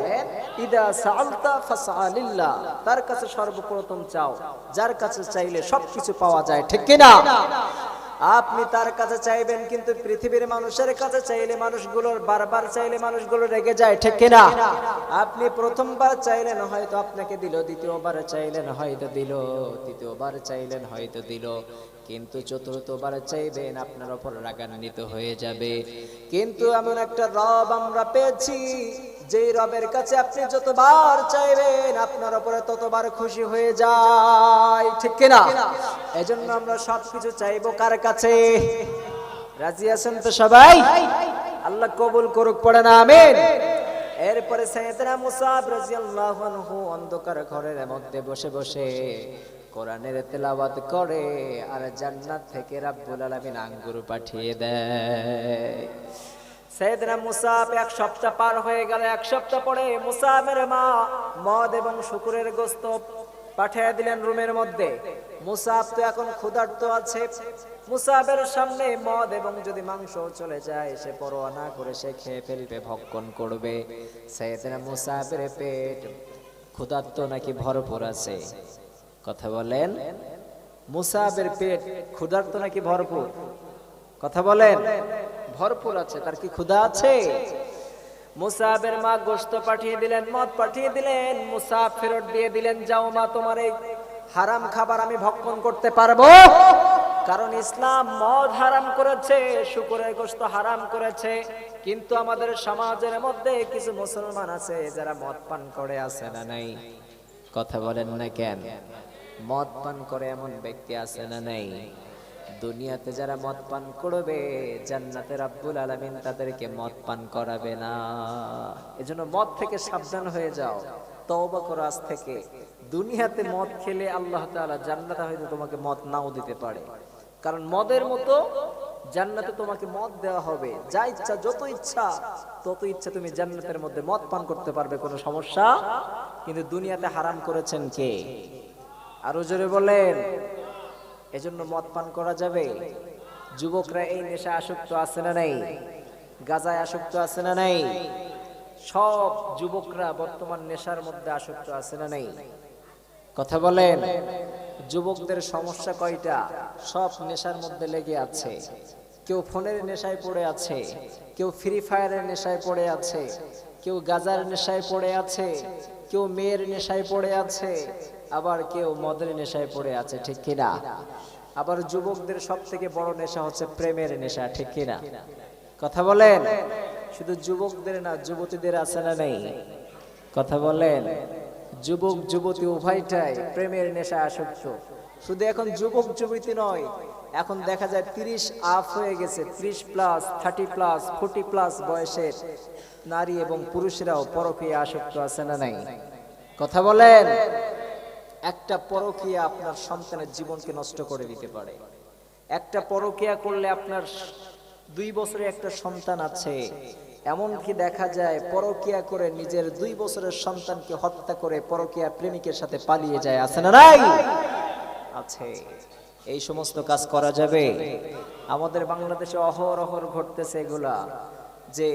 ইদা সাআলতা ফাসআলিল্লাহ, তার কাছে সর্বপ্রথম চাও, যার কাছে চাইলে সবকিছু পাওয়া যায়, ঠিক কি না? আপনি তার কাছে চাইবেন, কিন্তু পৃথিবীর মানুষের কাছে চাইলে মানুষগুলোর বারবার চাইলে মানুষগুলো রেগে যায়, ঠিক কি না? আপনি প্রথমবার চাইলেন হয়তো আপনাকে দিল, দ্বিতীয়বার চাইলেন হয়তো দিল, তৃতীয়বার চাইলেন হয়তো দিল, কিন্তু চতুর্থবার চাইবেন আপনার উপর রাগান্বিত হয়ে যাবে। কিন্তু এমন একটা রব আমরা পেয়েছি, যেই রবের কাছে আপনি যতবার চাইবেন আপনার উপরে ততবার খুশি হয়ে যায়, ঠিক কিনা? এজন্য আমরা সবকিছু চাইবো কার কাছে? রাজি আছেন তো সবাই? আল্লাহ কবুল করুক, পড়ে না আমিন। এরপরে সাইয়েদনা মুসাব রাদিয়াল্লাহু আনহু অন্ধকার ঘরের মধ্যে বসে বসে কোরআনের তেলাওয়াত করে, আর জান্নাত থেকে রাব্বুল আলামিন আঙ্গুর পাঠিয়ে দেয়। সাইয়েদনা মুসাব এক সপ্তাহ পার হয়ে গেল। এক সপ্তাহ পরে মুসাবের মা মদ এবং শুকরের গোশত পাঠিয়ে দিলেন রুমের মধ্যে। মুসাব তো এখন ক্ষুধার্ত আছে, মুসাবের সামনে মদ এবং যদি মাংস চলে যায় সে পরোয়া না করে সে খেয়ে ফেলবে, ভক্ষণ করবে। সাইয়েদনা মুসাবের পেট ক্ষুধার্ত নাকি ভরপুর আছে? কথা বলেন, মুসাবের পেট ক্ষুধার্ত নাকি ভরপুর? কথা বলেন, ভরপুর আছে, তার কি ক্ষুধা আছে? মুসাবের মা গোশত পাঠিয়ে দিলেন, মদ পাঠিয়ে দিলেন, মুসাব ফেরত দিয়ে দিলেন, যাও মা, তোমার এই হারাম খাবার আমি ভক্ষণ করতে পারবো, কারণ ইসলাম মদ হারাম করেছে, শুকরের গোশত হারাম করেছে। কিন্তু আমাদের সমাজের মধ্যে কিছু মুসলমান আছে যারা মদ পান করে, আছে না নাই? কথা বলেন না কেন? মদ পান করে এমন ব্যক্তি আছে না নাই? দুনিয়াতে যারা মদ পান করবে, জান্নাতে রাব্বুল আলামিন তাদেরকে মদ পান করাবে না। এজন্য মদ থেকে সাবধান হয়ে যাও, তওবা করো আজ থেকে। দুনিয়াতে মদ খেলে আল্লাহ তাআলা জান্নাতে হয়তো তোমাকে মদ নাও দিতে পারে, কারণ মদের মতো জান্নাতে তোমাকে মদ দেওয়া হবে, যা ইচ্ছা, যত ইচ্ছা তত ইচ্ছা তুমি জান্নাতের মধ্যে মদ পান করতে পারবে, কোনো সমস্যা। কিন্তু দুনিয়াতে হারাম করেছেন কে? আরো জোরে বলেন। এজন্য মদ পান করা যাবে? যুবকরা এই নেশা আসক্ত আছে না নাই? গাঁজায় আসক্ত আছে না নাই? সব যুবকরা বর্তমান নেশার মধ্যে আসক্ত আছে না নাই? কথা বলেন। যুবকদের সমস্যা কয়টা? সব নেশার মধ্যে লেগে আছে। কেউ ফোনের নেশায় পড়ে আছে, কেউ ফ্রি ফায়ারের নেশায় পড়ে আছে, কেউ গাঁজার নেশায় পড়ে আছে, কেউ মেয়ের নেশায় পড়ে আছে, আবার কেউ মদের নেশায় পড়ে আছে, ঠিক কিনা? আবার যুবকদের সব থেকে বড় নেশা হচ্ছে প্রেমের নেশা, ঠিক কিনা? কথা বলেন। শুধু যুবকদের না, যুবতীদের আছে না নেই? কথা বলেন। যুবক যুবতী উভয়টাই প্রেমের নেশা আসক্ত। শুধু এখন যুবক যুবতী নয়, এখন দেখা যায় 30 আপ হয়ে গেছে, 30 প্লাস, 30 প্লাস, 40 প্লাস বয়সের নারী এবং পুরুষরাও পরকীয়া আসক্ত আছে না নাই? কথা বলেন। একটা পরকীয়া আপনার সন্তানের জীবনকে নষ্ট করে দিতে পারে। একটা পরকীয়া করলে আপনার 2 বছরের একটা সন্তান আছে, এমনকি দেখা যায় পরকীয়া করে নিজের 2 বছরের সন্তানকে হত্যা করে পরকীয়া প্রেমিকের সাথে পালিয়ে যায়, আছে না নাই? আছে। এই সমস্ত কাজ করা যাবে? আমাদের বাংলাদেশে অহরহ ঘটতেছে এগুলা, যে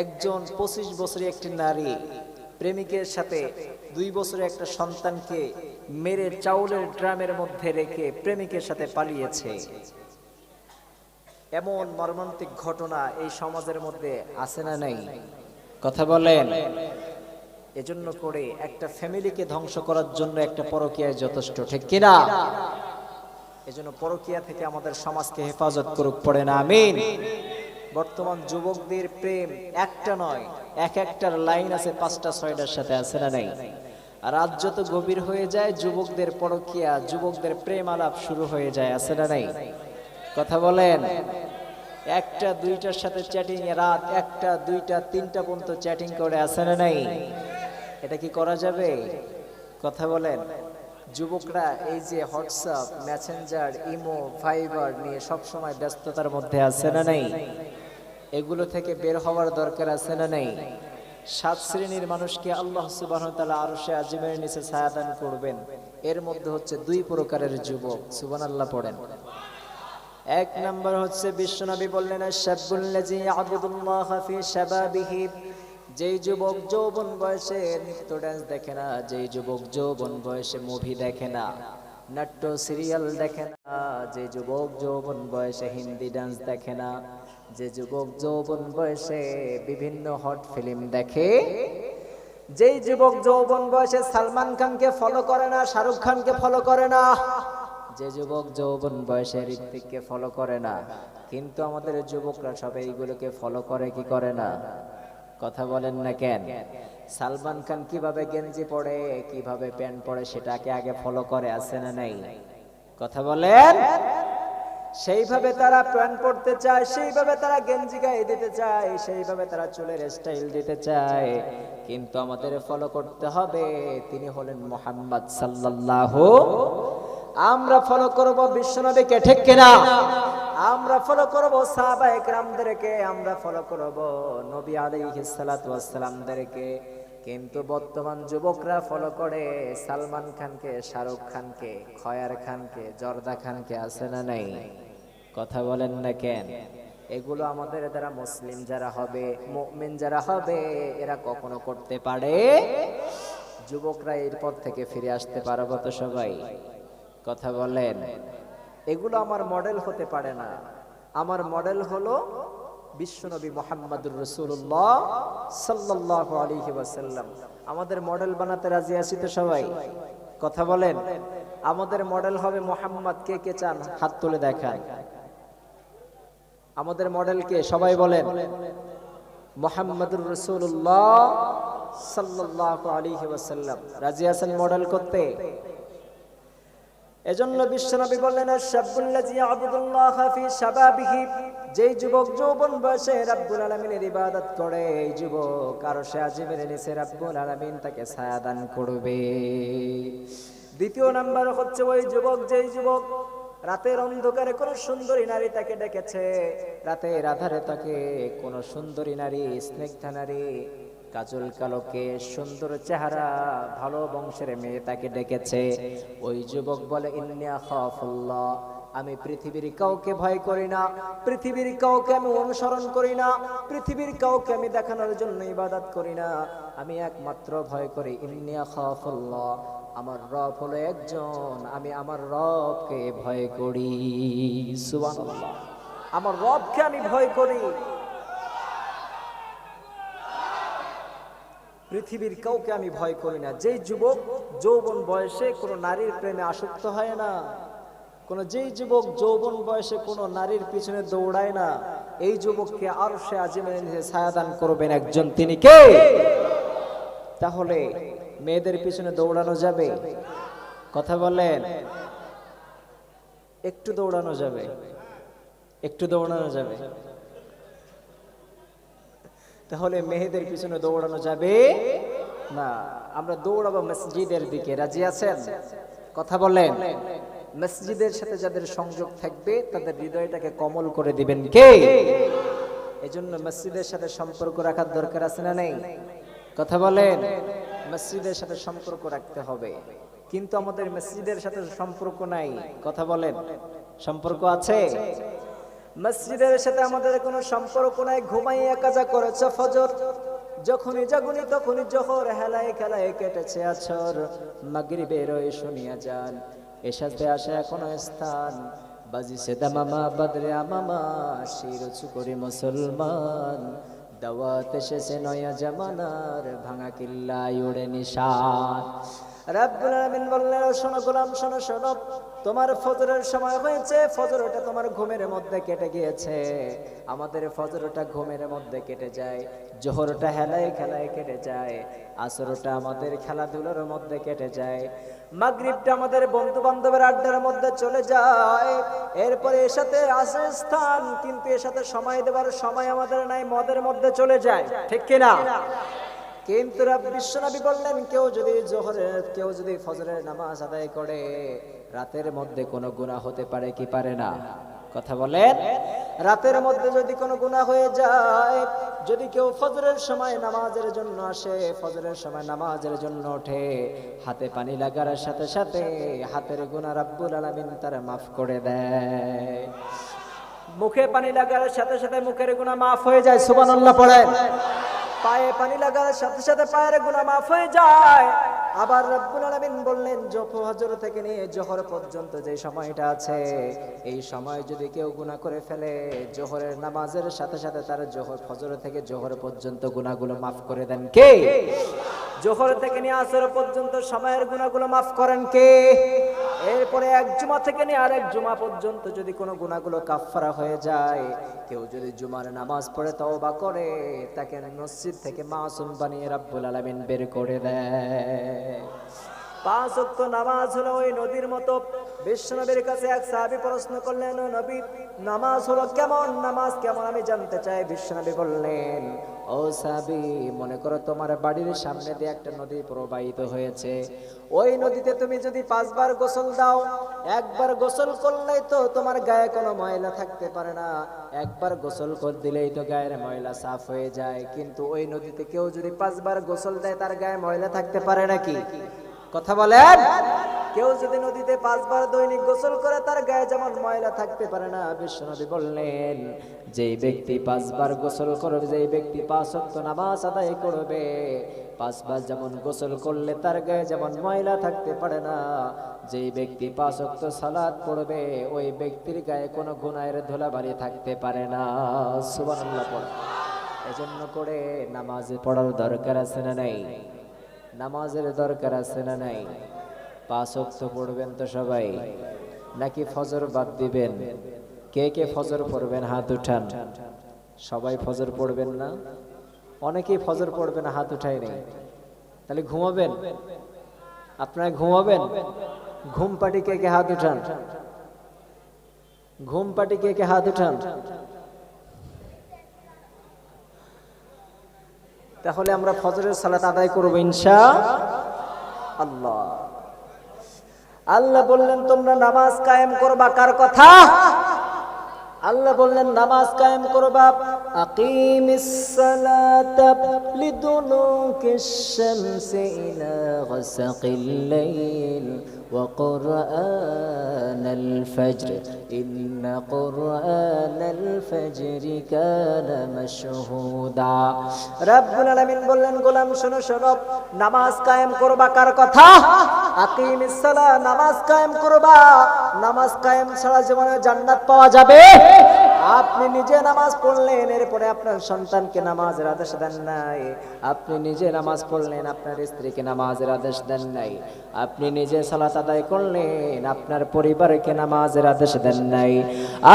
একজন 25 বছরের একটি নারী প্রেমিকের সাথে 2 বছরের একটা সন্তানকে মেরে চাউলের ড্রামের মধ্যে রেখে প্রেমিকের সাথে পালিয়েছে। এমন মর্মান্তিক ঘটনা এই সমাজের মধ্যে আছে না নাই? কথা বলেন। এজন্য করে একটা ফ্যামিলিকে ধ্বংস করার জন্য একটা পরকীয়া যথেষ্ট, ঠিক কিনা? এজন্য পরকীয়া থেকে আমাদের সমাজকে হেফাজত করুক, পড়ে না আমিন। বর্তমান যুবকদের প্রেম একটা নয়, একটার লাইন আছে 5টা 6টার সাথে, আছে না নাই? আর রাত যত গভীর হয়ে যায় যুবকদের পরকীয়া, যুবকদের প্রেম আলাপ শুরু হয়ে যায়, আছে না নাই? কথা বলেন। 1টা 2টার সাথে চ্যাটিং, রাত 1টা 2টা 3টা পর্যন্ত চ্যাটিং করে, আছে না নাই? এটা কি করা যাবে? কথা বলেন। যুবকরা এই যে হোয়াটসঅ্যাপ, মেসেঞ্জার, ইমো, ভাইবার নিয়ে সব সময় ব্যস্ততার মধ্যে, আছে না নাই? এগুলো থেকে বের হওয়ার দরকার, আছে না নাই? 7 শ্রেণীর মানুষকে আল্লাহ সুবহানাহু ওয়া তাআলা আরশে আজিমের নিচে ছায়া দান করবেন। এর মধ্যে হচ্ছে 2 প্রকারের যুবক, সুবহানাল্লাহ পড়েন। 1 নাম্বার হচ্ছে বিশ্বনবী বললেন, আশ-শাবুল্লাযী ইয়া'বুদুল্লাহা ফি শাবাবিহি যেই যুবক যৌবন বয়সে নৃত্য ড্যান্স দেখে না, যেই যুবক যৌবন বয়সে মুভি দেখে না, নাট্য সিরিয়াল দেখে না, যে যুবক যৌবন বয়সে হিন্দি ডান্স দেখে না, যে যুবক যৌবন বয়সে বিভিন্ন হট ফিল্ম দেখে, যেই যুবক যৌবন বয়সে সালমান খানকে ফলো করে না, শাহরুখ খানকে ফলো করে না, যে যুবক যৌবন বয়সে ঋত্বিককে ফলো করে না, কিন্তু আমাদের যুবকরা সব এইগুলোকে ফলো করে কি করে না? কথা বলেন না কেন? সালমান খান কিভাবে গেঞ্জি পরে, কিভাবে প্যান্ট পরে, সেটাকে আগে ফলো করে, আছে না নাই? কথা বলেন। সেইভাবে তারা প্যান্ট পরতে চায়, সেইভাবে তারা গেঞ্জি গায়ে দিতে চায়, সেইভাবে তারা চুলের স্টাইল দিতে চায়, কিন্তু আমাদের ফলো করতে হবে, তিনি হলেন মুহাম্মদ সাল্লাল্লাহু। আমরা ফলো করব বিশ্বনবীকে, ঠিক কিনা? আমরা ফলো করব সাহাবায়ে কেরামদেরকে, আমরা ফলো করব নবী আলাইহিস সালাতু ওয়াস সালামদেরকে। কিন্তু বর্তমান যুবকরা ফলো করে সালমান খানকে, শাহরুখ খানকে, খয়ার খানকে, জর্দা খানকে, আছে না নাই? কথা বলেন না কেন? এগুলো আমাদের দ্বারা মুসলিম যারা হবে, মুমিন যারা হবে, এরা কখনো করতে পারে? যুবকরা এর পর থেকে ফিরে আসতে পারবো তো সবাই? কথা বলেন। এগুলো আমার মডেল হতে পারে না। আমার মডেল হলো বিশ্বনবী মুহাম্মদুর রাসূলুল্লাহ সাল্লাল্লাহু আলাইহি ওয়াসাল্লাম। আমাদের মডেল বানাতে রাজি আছি তো সবাই? কথা বলেন। আমাদের মডেল হবে মুহাম্মদ। কে কে চান হাত তুলে দেখান। আমাদের মডেল কে? সবাই বলেন। মুহাম্মদুর রাসূলুল্লাহ সাল্লাল্লাহু আলাইহি ওয়াসাল্লাম। রাজি আছেন মডেল করতে? এজন্য বিশ্বনবী বললেন, আশ-শাবুল্লাযী ইয়াবুদুল্লাহা ফি শাবাবিহি, যেই যুবক যৌবন বয়সে রব্বুল আলামিনের ইবাদত করে, এই যুবক আরশে আজিমের নিচে রব্বুল আলামিন তাকে ছায়া দান করবে। দ্বিতীয় নাম্বার হচ্ছে ওই যুবক, যেই যুবক রাতের অন্ধকারে কোন সুন্দরী নারী তাকে ডেকেছে, রাতের আধারে তাকে কোন সুন্দরী নারী, স্নিগ্ধা নারী, কাজল কালোকে, সুন্দর চেহারা, ভালো বংশের মেয়ে তাকে ডেকেছে, ওই যুবক বলে, ইন্নী আখাফুল্লাহ, আমি পৃথিবীর কাউকে ভয় করি না, পৃথিবীর কাউকে আমি অনুসরণ করি না, পৃথিবীর কাউকে আমি দেখানোর জন্য ইবাদত করি না, আমি একমাত্র ভয় করি ইন্নী আখাফুল্লাহ, আমার রব হলো একজন, আমি আমার রবকে ভয় করি। সুবহানাল্লাহ। আমার রবকে আমি ভয় করি, পৃথিবীর কাউকে আমি ভয় করি না। যেই যুবক যৌবন বয়সে কোনো নারীর প্রেমে আসক্ত হয় না, যেই যুবক যৌবন বয়সে কোনো নারীর পিছনে দৌড়ায় না, এই যুবককে আরশে আজিমের নিচে ছায়া দান করবেন একজন, তিনি কে? তাহলে মেয়েদের পিছনে দৌড়ানো যাবে? কথা বলেন। একটু দৌড়ানো যাবে, একটু দৌড়ানো যাবে। তাহলে মেয়েদের পিছনে দৌড়ানো যাবে না। আমরা দৌড়াবো মসজিদের দিকে। রাজি আছেন? কথা বলেন। মসজিদের সাথে যাদের সংযোগ থাকবে তাদের হৃদয়টাকে কোমল করে দিবেন কে? এজন্য মসজিদের সাথে সম্পর্ক রাখার দরকার আছে না নেই? কথা বলেন। মসজিদের সাথে সম্পর্ক রাখতে হবে, কিন্তু আমাদের মসজিদের সাথে সম্পর্ক নাই। কথা বলেন। সম্পর্ক আছে? মসজিদের সাথে আমাদের কোনো সম্পর্ক নাই। ঘুমাইয়া কাজা করেছে ফজর, যখনই জাগুনি তখনই জোহর, হেলায় খেলায় কেটেছে আছর, মাগরিবের ওই শুনিয়া যান, এসাতে আসে এখনো স্থান, বাজিছে দামামা বদরে আমামা, শির উঁচু করে মুসলমান, দাওয়াত এসেছে নয়া জামানার, ভাঙা কিল্লায় উড়ে নিশান। রব্বুল আলামিন বললেন, শোনো গোলাম, শোনো শোনো, তোমার ফজরের সময় হয়েছে, ফজরটা তোমার ঘুমের মধ্যে কেটে গিয়েছে। আমাদের ফজরটা ঘুমের মধ্যে কেটে যায়, জোহরটা হেলায় খেলায় কেটে যায়, আসরটা আমাদের খেলাধুলার মধ্যে কেটে যায়, মাগরিবটা আমাদের বন্ধু বান্ধবের আড্ডার মধ্যে চলে যায়, এরপরে এর সাথে আসে স্থান, কিন্তু এর সাথে সময় দেওয়ার সময় আমাদের নাই, মদের মধ্যে চলে যায়, ঠিক কিনা? কিন্তু বিশ্বনবী বললেন, কেউ যদি ফজরের নামাজ আদায় করে, রাতের মধ্যে কোনো গুনাহ হতে পারে কি পারে না? কথা বলেন। রাতের মধ্যে যদি কোনো গুনাহ হয়ে যায়, যদি কেউ ফজরের সময় নামাজের জন্য আসে, ফজরের সময় নামাজের জন্য ওঠে, হাতে পানি লাগার সাথে সাথে হাতের গুনাহ রব্বুল আলামিন তার মাফ করে দেয়। মুখে পানি লাগার সাথে সাথে মুখের গুনাহ মাফ হয়ে যায়। সুবহানাল্লাহ পড়েন। পায়ে পানি লাগার সাথে সাথে পায়ের গুনাহ মাফ হয়ে যায়। আবার রব্বুল আলামিন বললেন ফজর থেকে নিয়ে জোহর পর্যন্ত যে সময়টা আছে, এই সময় যদি কেউ গুনাহ করে ফেলে, জোহরের নামাজের সাথে সাথে তার ফজর থেকে জোহর পর্যন্ত গুনাহগুলো মাফ করে দেন কে? জোহর থেকে নিয়ে আসর পর্যন্ত সময়ের গুনাহগুলো মাফ করেন কে? এরপরে এক জুমা থেকে নিয়ে আরেক জুমা পর্যন্ত যদি কোনো গুনাহগুলো কাফফারা হয়ে যায়, কেউ যদি জুমার নামাজ পড়ে তওবা করে, তাকে মসজিদ থেকে মাসুম বানিয়ে রব্বুল আলামিন বের করে দেয়। 5 ওয়াক্ত নামাজ হলো ওই নদীর মতো। বিশ্বনবীর কাছে এক সাহাবী প্রশ্ন করলেন, ও নবী, নামাজ হলো কেমন? নামাজ কেমন আমি জানতে চাই। বিশ্বনবী বললেন, ও সাহাবী, মনে করো তোমার বাড়ির সামনে দিয়ে একটা নদী প্রবাহিত হয়েছে। ওই নদীতে তুমি যদি 5 বার গোসল দাও, একবার গোসল করলেই তো তোমার গায়ে কোনো ময়লা থাকতে পারে না। একবার গোসল করে দিলেই তো গায়ের ময়লা সাফ হয়ে যায়। কিন্তু ওই নদীতে কেউ যদি 5 বার গোসল দেয়, তার গায়ে ময়লা থাকতে পারে নাকি? কথা বলেন। কেউ যদি নদীতে 5 বার দৈনিক গোসল করে, তার গায়ে যেমন ময়লা থাকতে পারে না। বিশ্বনবী বললেন, যেই ব্যক্তি 5 বার গোসল করবে, যেই ব্যক্তি 5 ওয়াক্ত নামাজ আদায় করবে, 5 বার যেমন গোসল করলে তার গায়ে যেমন ময়লা থাকতে পারে না, যেই ব্যক্তি 5 ওয়াক্ত সালাত পড়বে, ওই ব্যক্তির গায়ে কোনো গুনাহের ধুলাবালি থাকতে পারে না। সুবহানাল্লাহ পড়ে। এজন্য করে নামাজ পড়ার দরকার আছে না নাই? নামাজের দরকার আছে না নাই? 5 ওয়াক্ত পড়বেন তো সবাই, নাকি ফজর বাদ দিবেন? কে কে ফজর পড়বেন হাত উঠান। সবাই ফজর পড়বেন না? অনেকেই ফজর পড়বেন, হাত উঠায় নেই। তাহলে ঘুমাবেন? আপনারা ঘুমাবেন? ঘুম পাটি কে কে হাত উঠান। ঘুম পাটি কে কে হাত উঠান। তাহলে আমরা ফজরের সালাত আদায় করব ইনশাআল্লাহ। আল্লাহ বললেন তোমরা নামাজ কায়েম করবা। কার কথা? আল্লাহ বললেন নামাজ কায়েম করবা। আকিমিস সালাতা লিদুলুকিশ শামসি ইলা গাসাকিল লাইল ওয়া কুরআনাল ফজর ইন্না কুরআনাল ফজরি কানা মাশহুদা। রব্বুল আলামিন বললেন, গোলাম শোনো শোনো, নামাজ কায়েম করবা। কার কথা? আকিমিস সালাহ, নামাজ কায়েম করবা। নামাজ কায়েম ছাড়া জীবনে জান্নাত পাওয়া যাবে? আপনি নিজে নামাজ পড়লেন, এরপরে আপনার সন্তানকে নামাজের আদেশ দেন নাই। আপনি নিজে নামাজ পড়লেন, আপনার স্ত্রীকে নামাজের আদেশ দেন নাই। আপনি নিজে সালাত আদায় করলেন, আপনার পরিবারকে নামাজের আদেশ দেন নাই।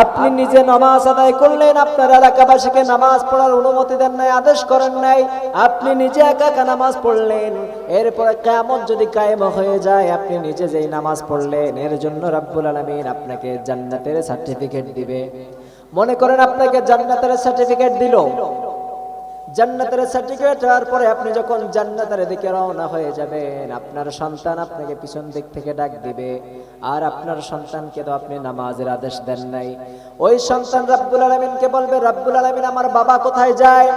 আপনি নিজে নামাজ আদায় করলেন, আপনার এলাকাবাসীকে নামাজ পড়ার অনুমতি দেন নাই, আদেশ করেন নাই। আপনি নিজে একা একা নামাজ পড়লেন, এরপরে কিয়ামত যদি কায়েম হয়ে যায়, আপনি নিজে যেই নামাজ পড়লেন, এর জন্য রব্বুল আলামিন আপনাকে জান্নাতের সার্টিফিকেট দিবে। মনে করেন আপনাকে জান্নাতের সার্টিফিকেট দিল। জান্নাতের সার্টিফিকেট হওয়ার পরে আপনি যখন জান্নাতের দিকে রওনা হয়ে যাবেন, আপনার সন্তান আপনাকে পিছন দিক থেকে ডাক দিবে, আর আপনার সন্তানকে তো আপনি নামাজের আদেশ দেন নাই। ওই সন্তান রব্বুল আলামিনকে বলবে, রব্বুল আলামিন আমার বাবা কোথায় যায়?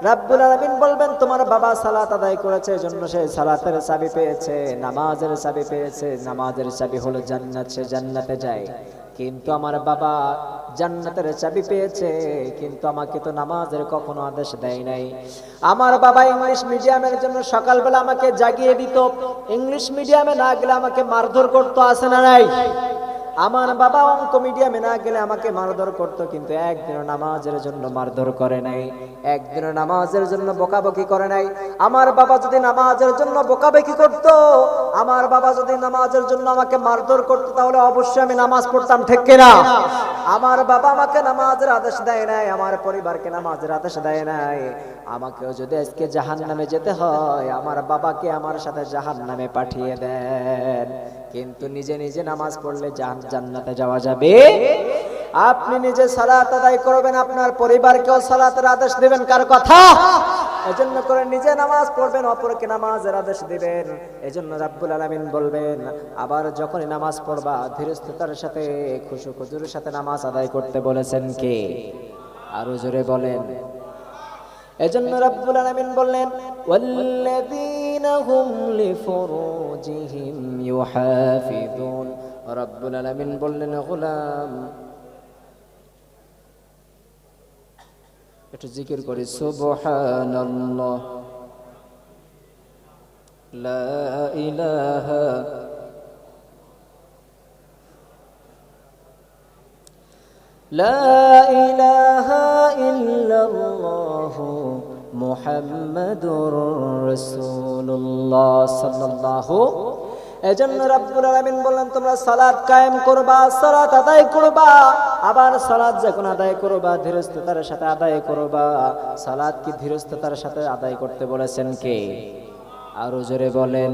রব্বুল আলামিন বলবেন, তোমার বাবা সালাত আদায় করেছে, এজন্য সে সালাতের চাবি পেয়েছে, নামাজের চাবি পেয়েছে। নামাজের চাবি হলো জান্নাত, সে জান্নাতে যায়। কিন্তু আমার বাবা জান্নাতের চাবি পেয়েছে, কিন্তু আমাকে তো নামাজের কখনো আদেশ দেয় নাই। আমার বাবা ইংলিশ মিডিয়ামের জন্য সকালবেলা আমাকে জাগিয়ে দিত, ইংলিশ মিডিয়ামে না গেলে আমাকে মারধর করতো, আছে না নাই? আমার বাবা অঙ্ক মিডিয়ামে না গেলে আমাকে মারধর করতো, কিন্তু একদিনও নামাজের জন্য মারধর করে নাই, একদিনও নামাজের জন্য বকাবকি করে নাই। আমার বাবা যদি নামাজের জন্য বকাবকি করতো, আমার বাবা যদি নামাজের জন্য আমাকে মারধর করতো, তাহলে অবশ্যই আমি নামাজ পড়তাম, ঠিক কিনা? আমার বাবা আমাকে নামাজের আদেশ দেয় নাই, আমার পরিবারকে নামাজের আদেশ দেয় নাই। আমাকেও যদি আজকে জাহান্নামে যেতে হয়, আমার বাবাকে আমার সাথে জাহান্নামে পাঠিয়ে দেন, কিন্তু নিজে নিজে নামাজ পড়লে জান্নাতে যাওয়া যাবে। আপনি নিজে সালাত আদায় করবেন, আপনার পরিবারকেও সালাতের আদেশ দিবেন। কার কথা? এজন্য করে নিজে নামাজ পড়বেন, অপরকে নামাজের আদেশ দিবেন। এজন্য রাব্বুল আলামিন বলবেন, আবার যখন নামাজ পড়বা ধীরস্থিরতার সাথে, খুশু খুজুর সাথে নামাজ আদায় করতে বলেছেন কে? আরো জোরে বলেন। এজন্য রাব্বুল আলামিন বললেন, ওয়াল্লাযীনা হুম লিফুরুজিহিম ইউহাফিযুন। রাব্বুল আলামিন বললেন, গোলাম একটু জিকির করি সুবহানাল্লাহ লা ইলাহা লা ইলাহা ইল্লাল্লাহু মুহাম্মাদুর রাসূলুল্লাহ সাল্লাল্লাহু। এজন্য রব্বুল আলামিন বললেন তোমরা সালাত কায়েম করবা, সালাত আদায় করবা। আবার সালাত যখন আদায় করবা ধীরস্থতার সাথে আদায় করবা। সালাত কি ধীরস্থতার সাথে আদায় করতে বলেছেন কে? আরো জোরে বলেন।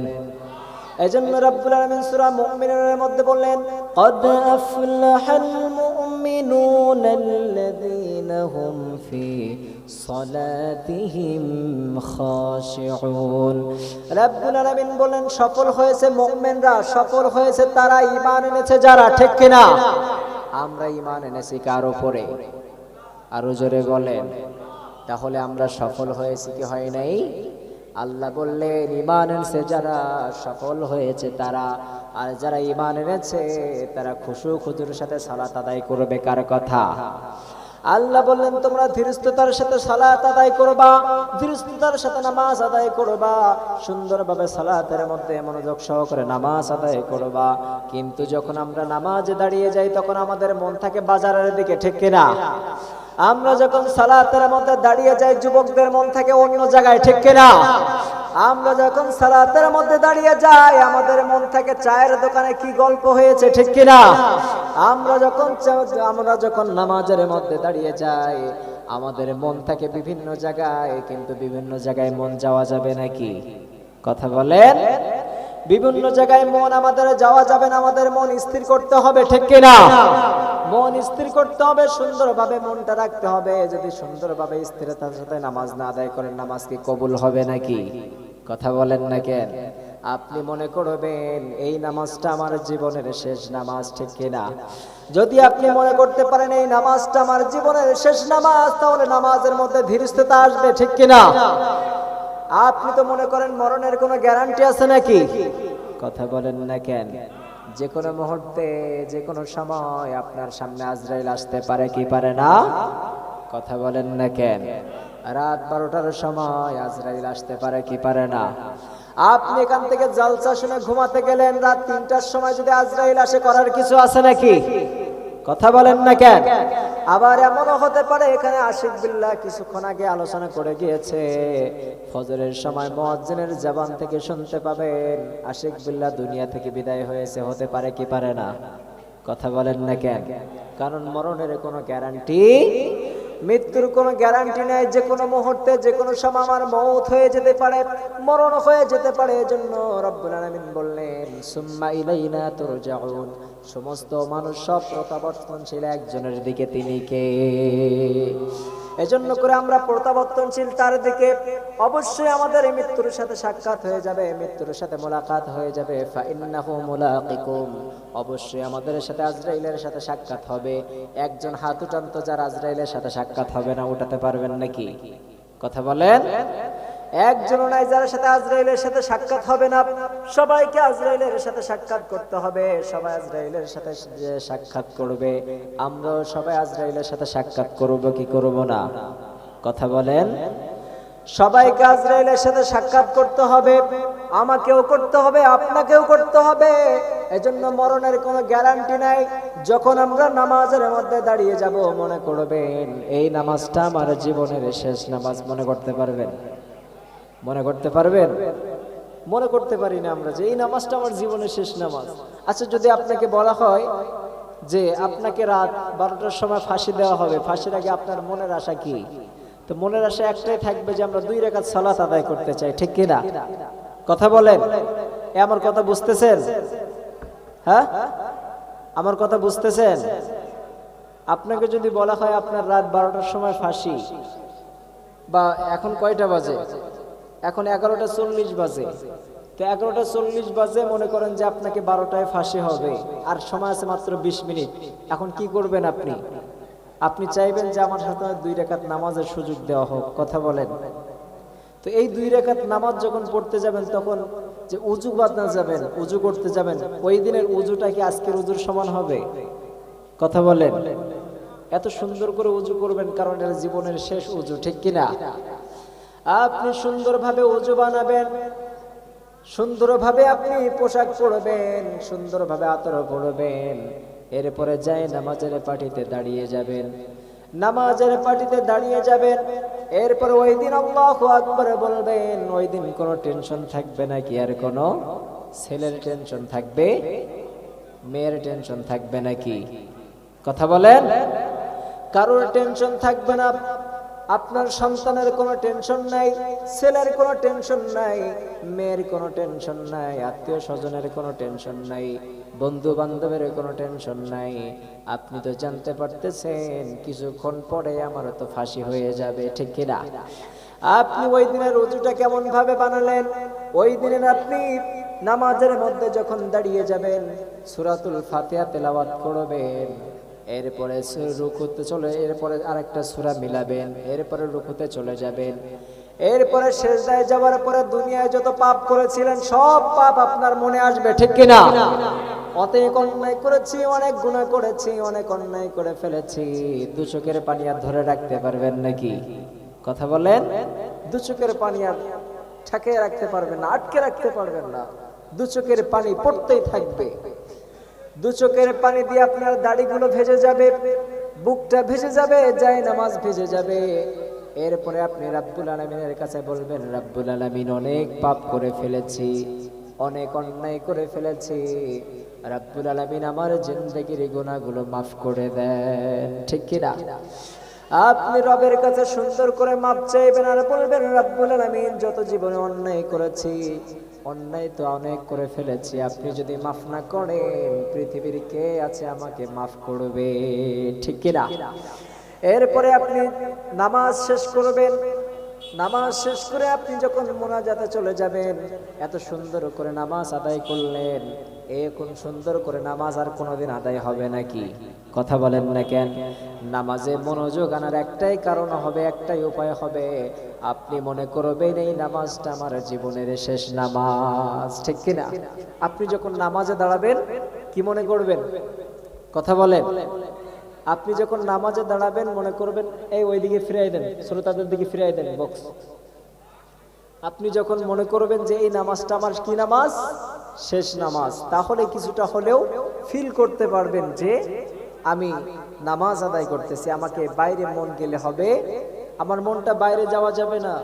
এজন্য রব্বুল আলামিন সূরা মুমিনুনের মধ্যে বললেন ক্বাদ আফলাহাল মুমিনুনাল্লাযীনা হুম ফি সালাতিহিম খাশিউন। রব্বুল আলামিন বলেন সফল হয়েছে মুমিনরা, সফল হয়েছে তারা ঈমান এনেছে যারা, ঠিক কিনা? আমরা ঈমান এনেছি কার উপরে? আরো জোরে বলেন। তাহলে আমরা সফল হয়েছি কি হয় নাই? আল্লাহ বললেন ঈমান এনেছে যারা সফল হয়েছে তারা। আর যারা ঈমান এনেছে তারা খুশু খুজুর সাথে সালাত আদায় করবে। কার কথা? আল্লাহ বললেন তোমরা ধীরস্থতার সাথে সালাত আদায় করবা, ধীরস্থতার সাথে নামাজ আদায় করবা, সুন্দরভাবে সালাতের মধ্যে মনোযোগ সহকারে নামাজ আদায় করবা। কিন্তু যখন আমরা নামাজে দাঁড়িয়ে যাই তখন আমাদের মন থাকে বাজারের দিকে, ঠিক কিনা? আমরা যখন সালাতের মধ্যে দাঁড়িয়ে যাই যুবকদের মন থাকে অন্য জায়গায়, ঠিক কিনা? আমরা যখন সালাতের মধ্যে দাঁড়িয়ে যাই আমাদের মন থাকে চায়ের দোকানে কি গল্প হয়েছে, ঠিক কিনা? আমরা যখন নামাজের মধ্যে দাঁড়িয়ে যাই আমাদের মন থাকে বিভিন্ন জায়গায়, কিন্তু বিভিন্ন জায়গায় মন যাওয়া যাবে নাকি? কথা বলেন। বিভিন্ন জায়গায় মন আমাদের যাওয়া যাবে না, আমাদের মন স্থির করতে হবে, ঠিক কিনা? মন স্থির করতে হবে, সুন্দরভাবে মনটা রাখতে হবে। যদি সুন্দরভাবে স্থিরতার সাথে নামাজ না আদায় করেন নামাজ কি কবুল হবে নাকি? কথা বলেন না কেন? আপনি মনে করবেন এই নামাজটা আমার জীবনের শেষ নামাজ, ঠিক কিনা? যদি আপনি মনে করতে পারেন এই নামাজটা আমার জীবনের শেষ নামাজ, তাহলে নামাজের মধ্যে ধীরস্থতা আসবে, ঠিক কিনা? আপনি তো মনে করেন মরণের কোনো গ্যারান্টি আছে নাকি? কথা বলেন না কেন? যে কোনো মুহূর্তে যে কোনো সময় আপনার সামনে আজরাইল আসতে পারে কি পারে না? কথা বলেন না কেন? রাত 12টার সময় আজরাইল আসতে পারে কি পারে না? আপনি এখান থেকে জালসা শুনে ঘুমাতে গেলেন, রাত 3টার সময় যদি আজরাইল আসে করার কিছু আছে নাকি? কথা বলেন না কেন? আবার এমনও হতে পারে এখানে আশিক বিল্লাহ কিছুক্ষণ আগে আলোচনা করে গিয়েছে, ফজরের সময় মুয়াজ্জিনের জবান থেকে শুনতে পাবেন আশিক বিল্লাহ দুনিয়া থেকে বিদায় হয়েছে। হতে পারে কি পারে না? কথা বলেন না কেন? কারণ মরণের কোনো গ্যারান্টি, মৃত্যুর কোনো গ্যারান্টি নেই। যে কোনো মুহূর্তে যে কোনো সময় আমার মওত হয়ে যেতে পারে, মরণ হয়ে যেতে পারে। এজন্য রব্বুল আলামিন বললেন সুম্মা ইলাইনা তুরজাউন। সমস্ত মানুষ সব প্রত্যাবর্তনশীল একজনের দিকে, তিনি কে? এজন্য করে আমরা প্রত্যাবর্তনশীল তার দিকে। অবশ্যই আমাদের এই মৃত্যুর সাথে সাক্ষাৎ হয়ে যাবে, মৃত্যুর সাথে মোলাকাত হয়ে যাবে। ফাইন্নাহু মুলাকিকুম। অবশ্যই আমাদের সাথে আজরাইলের সাথে সাক্ষাৎ হবে। একজন হাত উঠান তো যার আজরাইলের সাথে সাক্ষাৎ হবে না, উঠাতে পারবেন নাকি? কথা বলেন। একজন নাই যার সাথে আজরাইলের সাথে সাক্ষাৎ হবে না। সবাইকে আজরাইলের সাথে সাক্ষাৎ করতে হবে। সবাই আজরাইলের সাথে সাক্ষাৎ করবে। আমরাও সবাই আজরাইলের সাথে সাক্ষাৎ করব কি করব না? কথা বলেন। সবাইকে আজরাইলের সাথে সাক্ষাৎ করতে হবে, আমাকেও করতে হবে, আপনাকেও করতে হবে। এজন্য মরণের কোনো গ্যারান্টি নাই। যখন আমরা নামাজের মধ্যে দাঁড়িয়ে যাব মনে করবেন এই নামাজটা আমার জীবনের শেষ নামাজ। মনে করতে পারবেন? মনে করতে পারবেন? মনে করতে পারি না আমরা যে এই নামাজটা আমার জীবনের শেষ নামাজ। আচ্ছা, যদি আপনাকে বলা হয় যে আপনাকে রাত 12টার সময় ফাঁসি দেওয়া হবে, ফাঁসির আগে আপনার মনের আশা কি? তো মনের আশা একটাই থাকবে যে আমরা 2 রাকাত সালাত আদায় করতে চাই, ঠিক কিনা? কথা বলেন। আমার কথা বুঝতেছেন? হ্যাঁ, আমার কথা বুঝতেছেন? আপনাকে যদি বলা হয় আপনার রাত 12টার সময় ফাঁসি, বা এখন কয়টা বাজে? এখন 11টা 40 বাজে। তো 11টা 40 বাজে মনে করেন যে আপনাকে 12টায় ফাঁসি হবে, আর সময় আছে মাত্র 20 মিনিট। এখন কি করবেন আপনি? আপনি চাইবেন যে আমার সাথে 2 রাকাত নামাজের সুযোগ দেওয়া হোক। কথা বলেন। তো এই 2 রাকাত নামাজ যখন পড়তে যাবেন তখন যে উজু বাঁধতে যাবেন, উজু করতে যাবেন, ওই দিনের উজুটা কি আজকের উজুর সমান হবে? কথা বলেন। এত সুন্দর করে উজু করবেন, কারণ এটা জীবনের শেষ উজু, ঠিক কিনা? আপনি সুন্দরভাবে উজু বানাবেন, সুন্দরভাবে আপনি পোশাক পরবেন, সুন্দরভাবে আতর পরবেন। এরপরে যাই নামাজের পাটিতে দাঁড়িয়ে যাবেন, নামাজের পাটিতে দাঁড়িয়ে যাবেন। এরপরে ওই দিন আল্লাহু আকবার বলবেন। ওই দিন কোনো টেনশন থাকবে না। কি আর কোনো ছেলের টেনশন থাকবে, মেয়ের টেনশন থাকবে নাকি? কথা বলেন। কারোর টেনশন থাকবে না। আপনার সন্তানের কোনো টেনশন নাই, ছেলের কোনো টেনশন নাই, মেয়ের কোনো টেনশন নাই, আত্মীয় স্বজনের কোনো টেনশন নাই, বন্ধু বান্ধবের কোনো টেনশন নাই। আপনি তো জানতে পারতেছেন কিছুক্ষণ পরে আমার তো ফাঁসি হয়ে যাবে, ঠিক কিনা? আপনি ওই দিনের উজুটা কেমন ভাবে বানালেন? ওই দিনের আপনি নামাজের মধ্যে যখন দাঁড়িয়ে যাবেন, সূরাতুল ফাতিহা তেলাওয়াত করবেন। এরপরে রুকুতে চলে, এরপরে আরেকটা সূরা মিলাবেন, এরপরে রুকুতে চলে যাবেন। এরপরে সিজদায় যাওয়ার পরে দুনিয়ায় যত পাপ করেছিলেন সব পাপ আপনার মনে আসবে, ঠিক কিনা? অনেক অন্যায় করেছি, অনেক গুনাহ করেছি, অনেক অন্যায় করে ফেলেছি। দু চোখের পানি আর ধরে রাখতে পারবেন নাকি? কথা বলেন। দু চোখের পানি আর ঠেকে রাখতে পারবেন না, আটকে রাখতে পারবেন না। দু চোখের পানি পড়তেই থাকবে। দু চোখের পানি দিয়ে আপনার দাড়িগুলো ভেজে যাবে, বুকটা ভেজে যাবে, যায় নামাজ ভেজে যাবে। এরপরে আপনি রাব্বুল আলামিনের কাছে বলবেন, রাব্বুল আলামিন অনেক পাপ করে ফেলেছি, অনেক অন্যায় করে ফেলেছি, রাব্বুল আলামিন আমার জিন্দেগির গুনাহগুলো মাফ করে দেন, ঠিক কিনা? আপনি রবের কাছে সুন্দর করে মাপ চাইবেন আর বলবেন, রাব্বুল আলামিন যত জীবনে অন্যায় করেছি, অন্যায় তো অনেক করে ফেলেছি, আপনি যদি মাফ না করেন পৃথিবীর কে আছে আমাকে মাফ করবে, ঠিক কিনা? এরপরে আপনি নামাজ শেষ করবেন। নামাজ শেষ করে আপনি যখন মোনাজাতে চলে যাবেন, এত সুন্দর করে নামাজ আদায় করলেন, এখন সুন্দর করে নামাজ আর কোনোদিন আদায় হবে নাকি? কথা বলেন না কেন? নামাজে মনোযোগ আনার একটাই কারণ হবে, একটাই উপায় হবে, আপনি মনে করবেন এই নামাজটা আমার জীবনের শেষ নামাজ, ঠিক কিনা? আপনি যখন নামাজে দাঁড়াবেন কি মনে করবেন? কথা বলেন। আপনি যখন নামাজে দাঁড়াবেন মনে করবেন, এই ওইদিকে ফিরাই দেন, শ্রোতাদের দিকে ফিরাই দেন বক্স। আপনি যখন মনে করবেন যে এই নামাজটা আমার কি নামাজ? শেষ নামাজ, তাহলে কিছুটা হলেও ফিল করতে পারবেন যে আমি নামাজ আদায় করতেছি। আমাকে বাইরে মন গেলে হবে, আমার মনটা বাইরে যাওয়া যাবে না।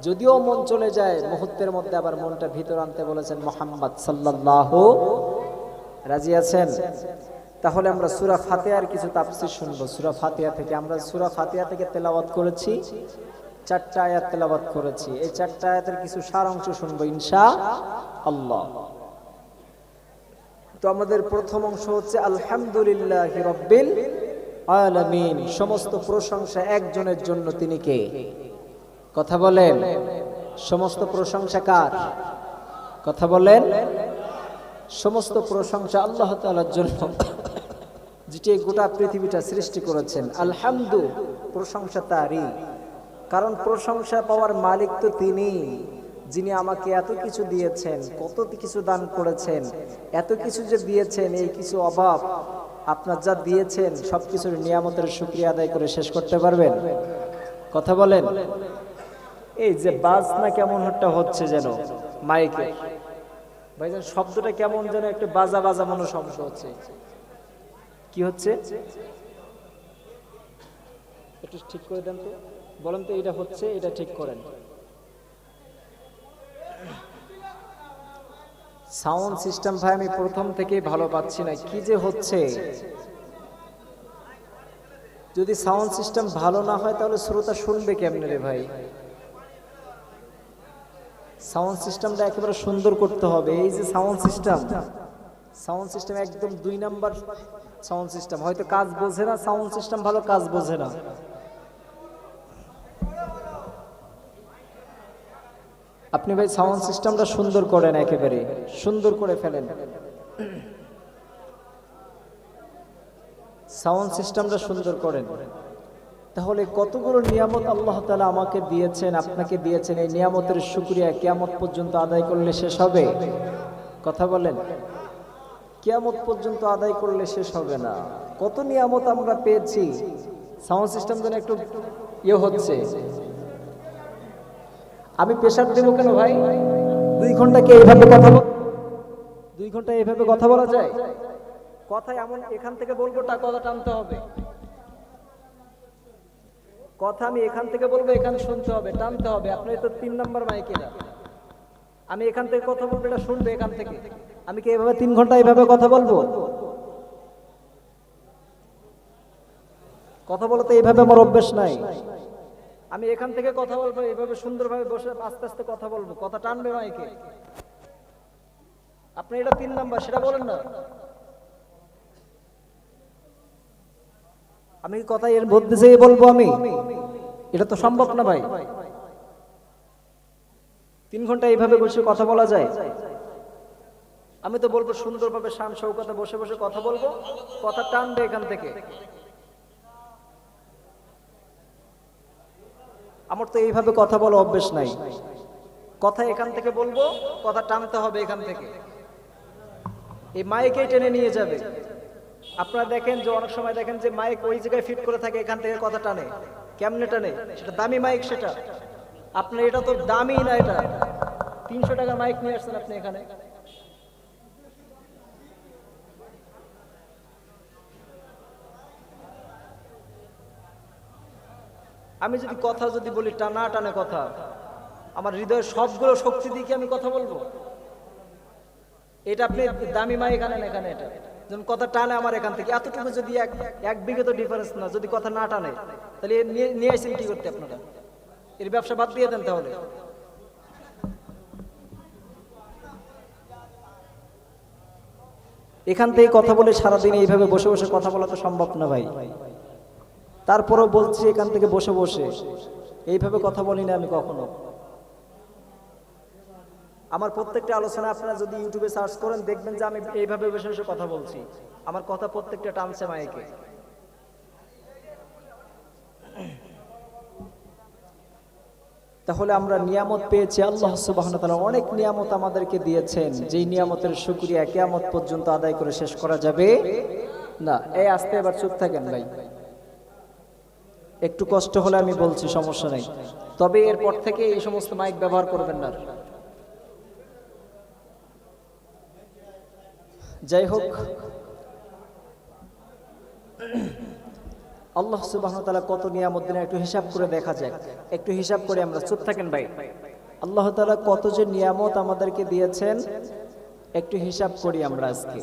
যদিও মন চলে যায় মুহূর্তের মধ্যে, আবার মনটা ভিতর আনতে বলেছেন মুহাম্মদ সাল্লাল্লাহু। রাজি আছেন? তাহলে আমরা সূরা ফাতিহার কিছু তাফসীর শুনবো। সূরা ফাতিহা থেকে আমরা সূরা ফাতিহা থেকে তেলাওয়াত করেছি, 4টা আয়াত তেলাওয়াত করেছি। এই 4টা আয়াতের কিছু সারাংশ শুনবো ইনশাআল্লাহ। তো আমাদের প্রথম অংশ হচ্ছে আলহামদুলিল্লাহি রাব্বিল আলামিন। সমস্ত প্রশংসা একজনের জন্য, তিনি কে? কথা বলেন। সমস্ত প্রশংসা কার? কথা বলেন। সমস্ত প্রশংসা আল্লাহ তাআলার জন্য, যিনি গোটা পৃথিবীটা সৃষ্টি করেছেন। আলহামদু, প্রশংসা তারই, কারণ প্রশংসা পাওয়ার মালিক তো তিনি, যিনি আমাকে এত কিছু দিয়েছেন, কত কিছু দান করেছেন, এত কিছু যে দিয়েছেন, এই কিছু অভাব আপনার যা দিয়েছেন সবকিছুর নিয়ামতের শুকরিয়া আদায় করে শেষ করতে পারবেন? কথা বলেন। এই যে বাজনা কেমন একটা হচ্ছে যেন মাইকে, ভাইজান শব্দটা কেমন যেন একটু বাজা বাজা মনে শব্দ হচ্ছে, কি হচ্ছে? একটু ঠিক করে দেন তো, বলেন তো এটা হচ্ছে, এটা ঠিক করেন। সাউন্ড সিস্টেম ভাই আমি প্রথম থেকেই ভালো পাচ্ছি না, কি যে হচ্ছে। যদি সাউন্ড সিস্টেম ভালো না হয় তাহলে শ্রোতা শুনবে কেমনে রে ভাই? সাউন্ড সিস্টেমটা একেবারে সুন্দর করতে হবে। এই যে সাউন্ড সিস্টেম একদম 2 নাম্বার সাউন্ড সিস্টেম, হয়তো কাজ বোঝে না, সাউন্ড সিস্টেম ভালো কাজ বোঝে না। আপনি ভাই সাউন্ড সিস্টেমটা সুন্দর করেন, একেবারে সুন্দর করে ফেলেন। সাউন্ড সিস্টেমটা সুন্দর করেন, তাহলে কতগুলো নিয়ামত আল্লাহ তাআলা আমাকে দিয়েছেন, আপনাকে দিয়েছেন, এই নিয়ামতের শুকরিয়া কিয়ামত পর্যন্ত আদায় করলে শেষ হবে? কথা বলেন। কিয়ামত পর্যন্ত আদায় করলে শেষ হবে না। কত নিয়ামত আমরা পেয়েছি। সাউন্ড সিস্টেম যেন একটু হচ্ছে। আমি প্রেশার দেবো কেন ভাই? 2 ঘন্টা কি এইভাবে কথা 2 ঘন্টা এইভাবে কথা বলা যায়? কথা এমন এখান থেকে বলবো, কথা টানতে হবে। কথা আমি এখান থেকে বলবো, এখানে শুনতে হবে, টানতে হবে। আপনি তো 3 নাম্বার মাইকে না। আমি এখান থেকে কথা বলবো, এটা শুনবে এখান থেকে। আমি কি এইভাবে 3 ঘন্টা এইভাবে কথা বলবো? কথা বলতে এইভাবে আমার অভ্যেস নাই। আমি এখান থেকে কথা বলবো, এইভাবে সুন্দরভাবে বসে আস্তে আস্তে কথা বলবো, কথা টানবে মাইকে। আপনি এটা 3 নাম্বার, সেটা বলেন না। আমি কথা এর মধ্যে যেয়ে বলবো আমি? এটা তো সম্ভব না ভাই। 3 ঘন্টা এইভাবে বসে কথা বলা যায়? আমি তো বলবো সুন্দরভাবে শান শৌকতে বসে বসে কথা বলবো, কথা টানবে এখান থেকে। আমার তো এইভাবে কথা বলা অভ্যেস নাই। কথা এখান থেকে বলবো, কথা টানতে হবে এখান থেকে। এই মাইকেই টেনে নিয়ে যাবে। আপনারা দেখেন যে অনেক সময় দেখেন যে মাইক ওই জায়গায় ফিট করে থাকে, এখান থেকে কথা টানে। কেমনে টানে? সেটা দামি মাইক সেটা। আপনার এটা তো দামি না, এটা 300 টাকার মাইক নিয়ে আসছেন আপনি এখানে। আমি যদি কথা যদি বলি টানা টানে কথা, আমার হৃদয়ের সবগুলো শক্তি দিয়ে কি আমি কথা বলবো? এটা আপনি দামি মাইক আনেন এখানে, এটা যখন কথা টানে আমার এখান থেকে এতটুকু, যদি এক বিঘে তো ডিফারেন্স না, যদি কথা না টানে তাহলে নিয়ে আসেন কি করতে আপনারা? এর ব্যবসা বাদ দিয়ে দেন তাহলে। এখান থেকে কথা বলে সারাদিন এইভাবে বসে বসে কথা বলা তো সম্ভব না ভাই। তারপরেও বলছি এখান থেকে বসে বসে এইভাবে কথা বলি না আমি কখনো। আমার প্রত্যেকটা আলোচনা আপনারা যদি ইউটিউবে সার্চ করেন দেখবেন যে আমি এইভাবে বসে বসে কথা বলছি। আমার কথা প্রত্যেকটা টানছে মাইকে। তাহলে আমরা নিয়ামত পেয়েছি, আল্লাহ সুবহানাহু ওয়া তাআলা অনেক নিয়ামত আমাদেরকে দিয়েছেন, যেই নিয়ামতের শুকরিয়া কিয়ামত পর্যন্ত আদায় করে শেষ করা যাবে না। এই আস্তে এবার চুপ থাকেন ভাই, একটু কষ্ট হলে আমি বলছি, সমস্যা নাই। তবে এরপর থেকে এই সমস্ত মাইক ব্যবহার করবেন না। যাই হোক, আল্লাহ সুবহানাহু ওয়া তাআলা কত নিয়ামত দিলেন একটু হিসাব করে দেখা যাক। একটু হিসাব করে আমরা, চুপ থাকেন ভাই। আল্লাহ তাআলা কত যে নিয়ামত আমাদেরকে দিয়েছেন একটু হিসাব করি আমরা আজকে।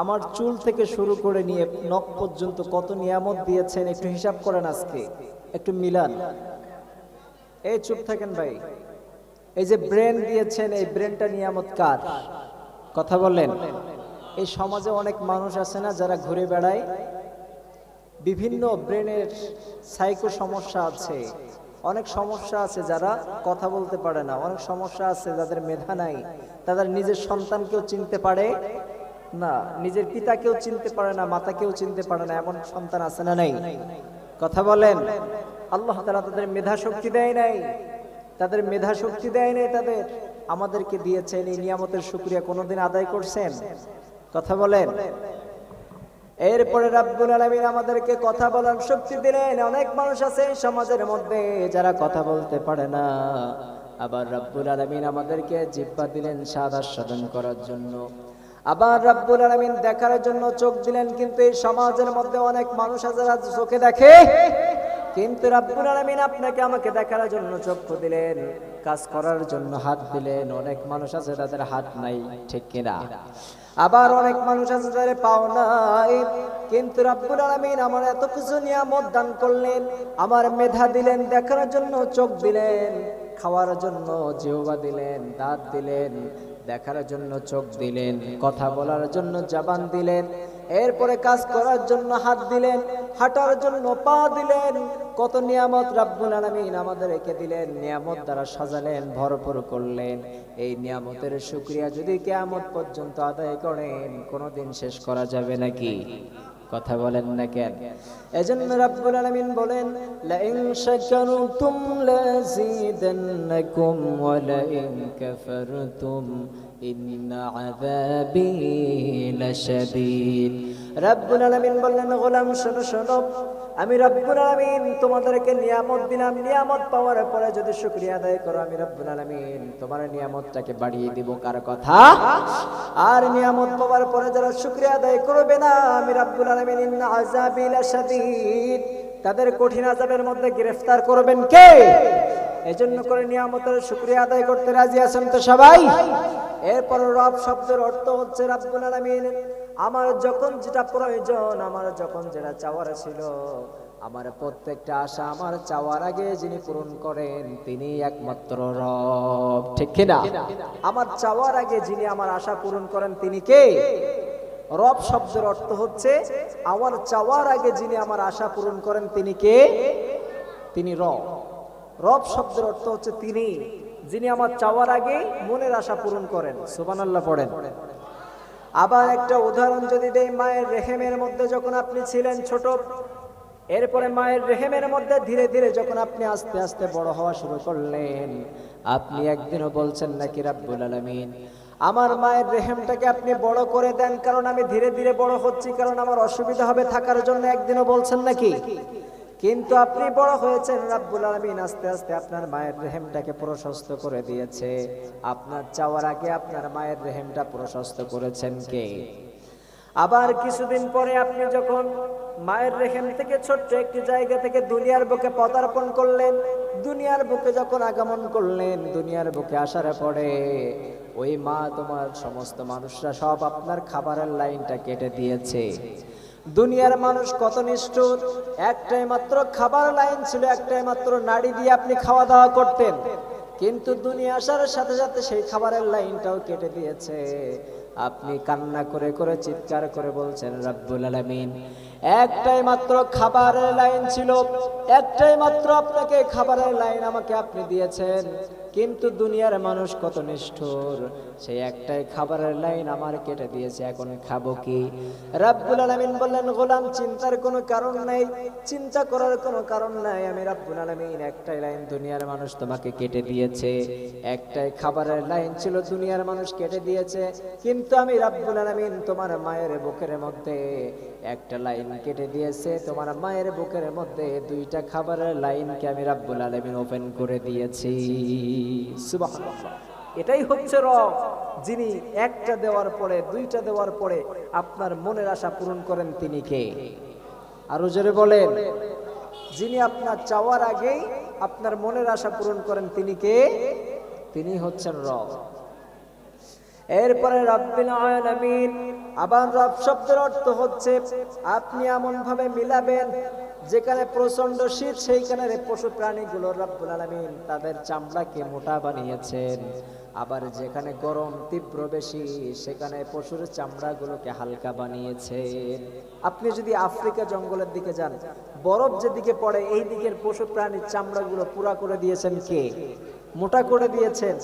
আমার চুল থেকে শুরু করে নিয়ে নখ পর্যন্ত কত নিয়ামত দিয়েছেন একটু হিসাব করেন আজকে, একটু মিলান। এই চুপ থাকেন ভাই। এই যে ব্রেন দিয়েছেন, এই ব্রেনটা নিয়ামত কার? কথা বলেন। এই সমাজে অনেক মানুষ আছে না যারা ঘুরে বেড়ায়, বিভিন্ন ব্রেনের সাইকো সমস্যা আছে, অনেক সমস্যা আছে, যারা কথা বলতে পারে না, অনেক সমস্যা আছে যাদের মেধা নাই, তাদের নিজের সন্তানকেও চিনতে পারে না, নিজের পিতাকেও চিনতে পারে না, মাতাকেও চিনতে পারে না, এমন সন্তান আছে না নাই? কথা বলেন। আল্লাহ তাআলা তাদের মেধা শক্তি দেয় নাই, তাদের মেধা শক্তি দেয় নাই, তাদের আমাদেরকে দিয়েছেন। এই নিয়ামতের শুকরিয়া কোনোদিন আদায় করছেন? কথা বলেন। এরপরে রাব্বুল আলামিন আমাদেরকে কথা বলার শক্তি দিলেন। অনেক মানুষ আছে সমাজের মধ্যে যারা কথা বলতে পারে না, আবার রাব্বুল আলামিন আমাদেরকে জিহ্বা দিলেন স্বাদ আস্বাদন করার জন্য, আবার রাব্বুল আলামিন দেখার জন্য চোখ দিলেন। কিন্তু এই সমাজের মধ্যে অনেক মানুষ আছে যারা চোখে দেখে, কিন্তু রাব্বুল আলামিন আপনাকে আমাকে দেখার জন্য চক্ষু দিলেন, কাজ করার জন্য হাত দিলেন। অনেক মানুষ আছে তাদের হাত নাই, ঠিক কিনা? আবার অনেক মানুষ আছে যাদের পাও নাই, কিন্তু রাব্বুল আলামিন আমার এত কিছু নিয়ামত দান করলেন, আমার মেধা দিলেন, দেখার জন্য চোখ দিলেন, খাওয়ার জন্য জিহ্বা দিলেন, দাঁত দিলেন, দেখার জন্য চোখ দিলেন, কথা বলার জন্য জবান দিলেন, এরপরে কাজ করার জন্য হাত দিলেন, হাঁটার জন্য পা দিলেন। কত নিয়ামত রাব্বুল আলামিন আমাদেরকে দিলেন, নিয়ামত দ্বারা সাজালেন, ভরপুর করলেন। এই নিয়ামতের শুকরিয়া যদি কিয়ামত পর্যন্ত আদায় করেন কোনোদিন শেষ করা যাবে নাকি? কথা বলেন না কেন? এজন্য রাব্বুল আলামিন বলেন, লা ইন শাকারতুম লাযীদান্নাকুম ওয়া লা ইন কাফারতুম ইন্না আযাবি লাশাদীদ। রব্বুল আলামিন বললেন, গোলাম শোনো শোনো, আমি রব্বুল আলামিন তোমাদেরকে নিয়ামত দিলাম, নিয়ামত পাওয়ার পরে যদি শুকরিয়া আদায় করো, আমি রব্বুল আলামিন তোমার নিয়ামতটাকে বাড়িয়ে দিব। কার কথা? আর নিয়ামত পাওয়ার পরে যারা শুকরিয়া আদায় করবে না, আমি রব্বুল আলামিন ইন্না আযাবি লাশাদীদ, তাদের কঠিন আযাবের মধ্যে গ্রেফতার করবেন কে? এজন্য করে নিয়ামতের শুকরিয়া আদায় করতে রাজি আছেন তো সবাই? এরপর রব শব্দের অর্থ হচ্ছে রব্বুল আলামিন, আমার যখন যেটা প্রয়োজন, আমার যখন যেটা চাওয়ার ছিল, আমার প্রত্যেকটা আশা আমার চাওয়ার আগে যিনি পূরণ করেন তিনি একমাত্র রব। ঠিক কিনা? আমার চাওয়ার আগে যিনি আমার আশা পূরণ করেন তিনি কে? রব শব্দের অর্থ হচ্ছে আমার চাওয়ার আগে যিনি আমার আশা পূরণ করেন তিনি কে? তিনি রব। রব শব্দের অর্থ হচ্ছে তিনি, যিনি আমার চাওয়ার আগে মনের আশা পূরণ করেন। সুবহানাল্লাহ পড়েন। আবার একটা উদাহরণ যদি দেই, মায়ের রেহেমের মধ্যে যখন আপনি ছিলেন ছোট, এরপরে মায়ের রেহেমের মধ্যে ধীরে ধীরে যখন আপনি আস্তে আস্তে বড় হওয়া শুরু করলেন, আপনি একদিনও বলছেন নাকি রব্বুল আলামিন আমার মায়ের রেহেমটাকে আপনি বড় করে দেন, কারণ আমি ধীরে ধীরে বড় হচ্ছি, কারণ আমার অসুবিধা হবে থাকার জন্য, একদিনও বলছেন নাকি? কিন্তু আপনি বড় হয়েছেন, রব্বুল আলামিন আস্তে আস্তে আপনার মায়ের রেহেমটাকে প্রশস্ত করে দিয়েছে। আপনার চাওয়ার আগে আপনার মায়ের রেহেমটা প্রশস্ত করেছেন কে? আবার কিছুদিন পরে আপনি যখন মায়ের রেহেম থেকে ছোট্ট একটি জায়গা থেকে দুনিয়ার বুকে পদার্পণ করলেন, দুনিয়ার বুকে যখন আগমন করলেন, দুনিয়ার বুকে আসার পরে ওই মা তোমার সমস্ত মানুষরা সব আপনার খাবারের লাইনটা কেটে দিয়েছে। দুনিয়ার মানুষ কত নিষ্ঠুর, একটাই মাত্র খাবার লাইন ছিল, একটাই মাত্র নাড়ি দিয়ে আপনি খাওয়া দাওয়া করতেন, কিন্তু দুনিয়া আসার সাথে সাথে সেই খাবারের লাইনটাও কেটে দিয়েছে। আপনি কান্না করে করে চিৎকার করে বলছেন রব্বুল আলামিন একটাই মাত্র খাবারের লাইন ছিল, একটাই মাত্র আপনাকে খাবারের লাইন আমাকে আপনি দিয়েছেন, কিন্তু দুনিয়ার মানুষ কত নিষ্ঠুর, সেই একটাই খাবারের লাইন আমার কেটে দিয়েছে, এখন খাবো কি? রব্বুল আলামিন বললেন, গোলাম চিন্তার কোনো কারণ নাই, চিন্তা করার কোনো কারণ নাই, আমি রব্বুল আলামিন একটাই লাইন দুনিয়ার মানুষ তোমাকে কেটে দিয়েছে, একটাই খাবারের লাইন ছিল দুনিয়ার মানুষ কেটে দিয়েছে, কিন্তু আমি রব্বুল আলামিন তোমার মায়ের বুকের মধ্যে একটা লাইন কেটে দিয়েছে, তোমার মায়ের বুকের মধ্যে দুইটা খাবারের লাইনকে আমি রব্বুল আলামিন ওপেন করে দিয়েছি। সুবহানাল্লাহ। এটাই হচ্ছে রব, যিনি একটা দেওয়ার পরে দুইটা দেওয়ার পরে আপনার মনের আশা পূরণ করেন তিনি কে? আরো জোরে বলেন। যিনি আপনার চাওয়ার আগেই আপনার মনের আশা পূরণ করেন তিনি কে? তিনি হচ্ছেন রব। এরপরে রব্বিল আলামিন, আবার রব শব্দের অর্থ হচ্ছে আপনি এমন ভাবে মিলাবেন যেখানে প্রচন্ড শীত সেইখানে পশু প্রাণীগুলো রব্বুল আলামিন তাদের চামড়াকে মোটা বানিয়েছেন, আবার যেখানে গরম তীব্র বেশি সেখানে পশুর চামড়াগুলোকে হালকা বানিয়েছেন। আপনি যদি আফ্রিকা জঙ্গলের দিকে যান, বরফ যেদিকে পড়ে এই দিকের পশু প্রাণীর চামড়াগুলো পুরা করে দিয়েছেন কে? মোটা করে দিয়েছেন।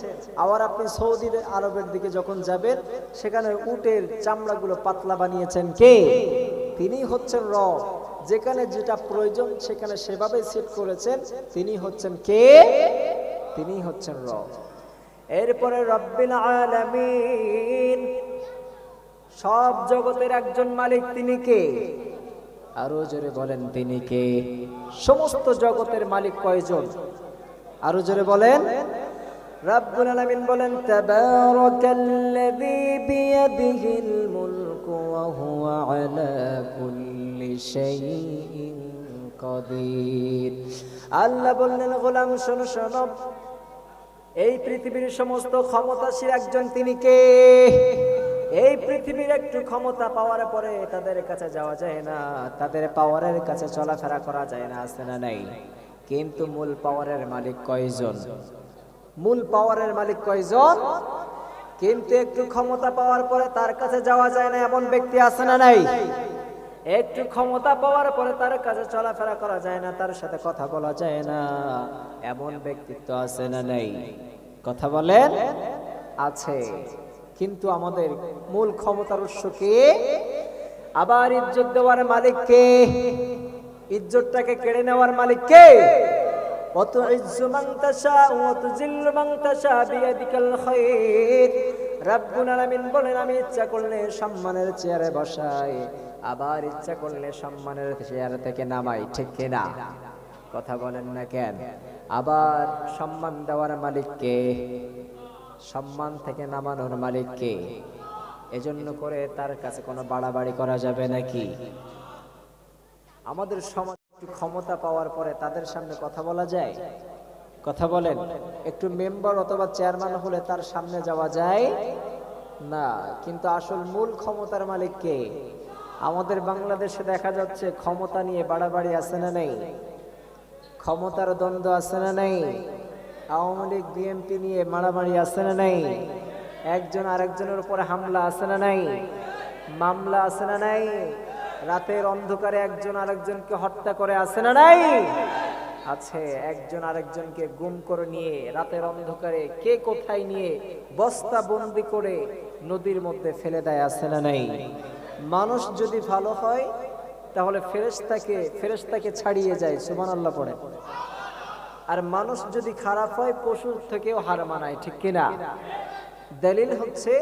আবার আপনি সৌদি আরবের দিকে যখন যাবেন সেখানে উটের চামড়াগুলো পাতলা বানিয়েছেন কে? তিনি হচ্ছেন রব। যেখানে যেটা প্রয়োজন সেখানে সেভাবে সেট করেছেন, তিনি হচ্ছেন কে? তিনি হচ্ছেন রব। এরপরে রব্বিল আলামিন, সব জগতের একজন মালিক তিনি কে? আরো জোরে বলেন তিনি কে? সমস্ত জগতের মালিক কয়জন? আরো জোরে বলেন। রব্বুল আলামিন বলেন তাবারাকাল্লাযী বিয়াদিহিল মুলকু ওয়া হুয়া আলা কুল্লি শাইইন কাদির। আল্লাহ বললেন, গোলাম শোনো শোনো, এই পৃথিবীর সমস্ত ক্ষমতাশীল একজন তিনি কে? এই পৃথিবীর একটু ক্ষমতা পাওয়ার পরে তাদের কাছে যাওয়া যায় না, তাদের পাওয়ারের কাছে চলাফেরা করা যায় না, আছে না নাই? কিন্তু মূল পাওয়ারের মালিক কয়জন? মূল পাওয়ারের মালিক কয়জন? কিন্তু একটু ক্ষমতা পাওয়ার পরে তার কাছে যাওয়া যায় না, এমন ব্যক্তি আছে না নাই? একটু ক্ষমতা পাওয়ার পরে তার কাছে চলাফেরা করা যায় না, তার সাথে কথা বলা যায় না, এমন ব্যক্তিত্ব আছে না নাই? কথা বলেন। আছে। কিন্তু আমাদের মূল ক্ষমতার উৎস কে? আবার ইজ্জত দেওয়ার মালিক কে? ইজ্জতটাকে কেড়ে নেওয়ার মালিক কে? ওয়াতুইজ্জু মান তাশা ওয়া তুযিল্লু মান তাশা বিয়াদিকাল খায়র। রাব্বুল আলামিন বলেন আমি ইচ্ছা করলে সম্মানের চেয়ারে বসাই, আবার ইচ্ছা করলে সম্মানের চেয়ার থেকে নামাই, ঠিক কিনা? কথা বলেন না কেন? আবার সম্মান দেওয়ার মালিক কে? সম্মান থেকে নামানোর মালিক কে? এজন্য করে তার কাছে কোনো বাড়াবাড়ি করা যাবে নাকি? আমাদের সমাজ একটু ক্ষমতা পাওয়ার পরে তাদের সামনে কথা বলা যায়? কথা বলেন। একটু মেম্বার অথবা চেয়ারম্যান হলে তার সামনে যাওয়া যায় না, কিন্তু আসল মূল ক্ষমতার মালিক কে? আমাদের বাংলাদেশে দেখা যাচ্ছে ক্ষমতা নিয়ে বাড়াবাড়ি আছে না নেই? ক্ষমতার দ্বন্দ্ব আছে না নেই? আওয়ামী লীগ বিএনপি নিয়ে মারামারি আছে না নেই? একজন আরেকজনের উপরে হামলা আছে না নাই? মামলা আছে না নাই? রাতের অন্ধকারে একজন আরেকজনকে হত্যা করে আছে না নাই? আছে। একজন আরেকজনকে গুম করে নিয়ে রাতের অন্ধকারে কে কোথায় নিয়ে বস্তা বন্দি করে নদীর মধ্যে ফেলে দেয়, আছে না নাই? মানুষ যদি ভালো হয় তাহলে ফেরেশতাকে ছাড়িয়ে যায়, সুবহানাল্লাহ পড়ে। আর মানুষ যদি খারাপ হয় পশুর থেকেও হার মানায়, ঠিক কিনা? দলিল হচ্ছে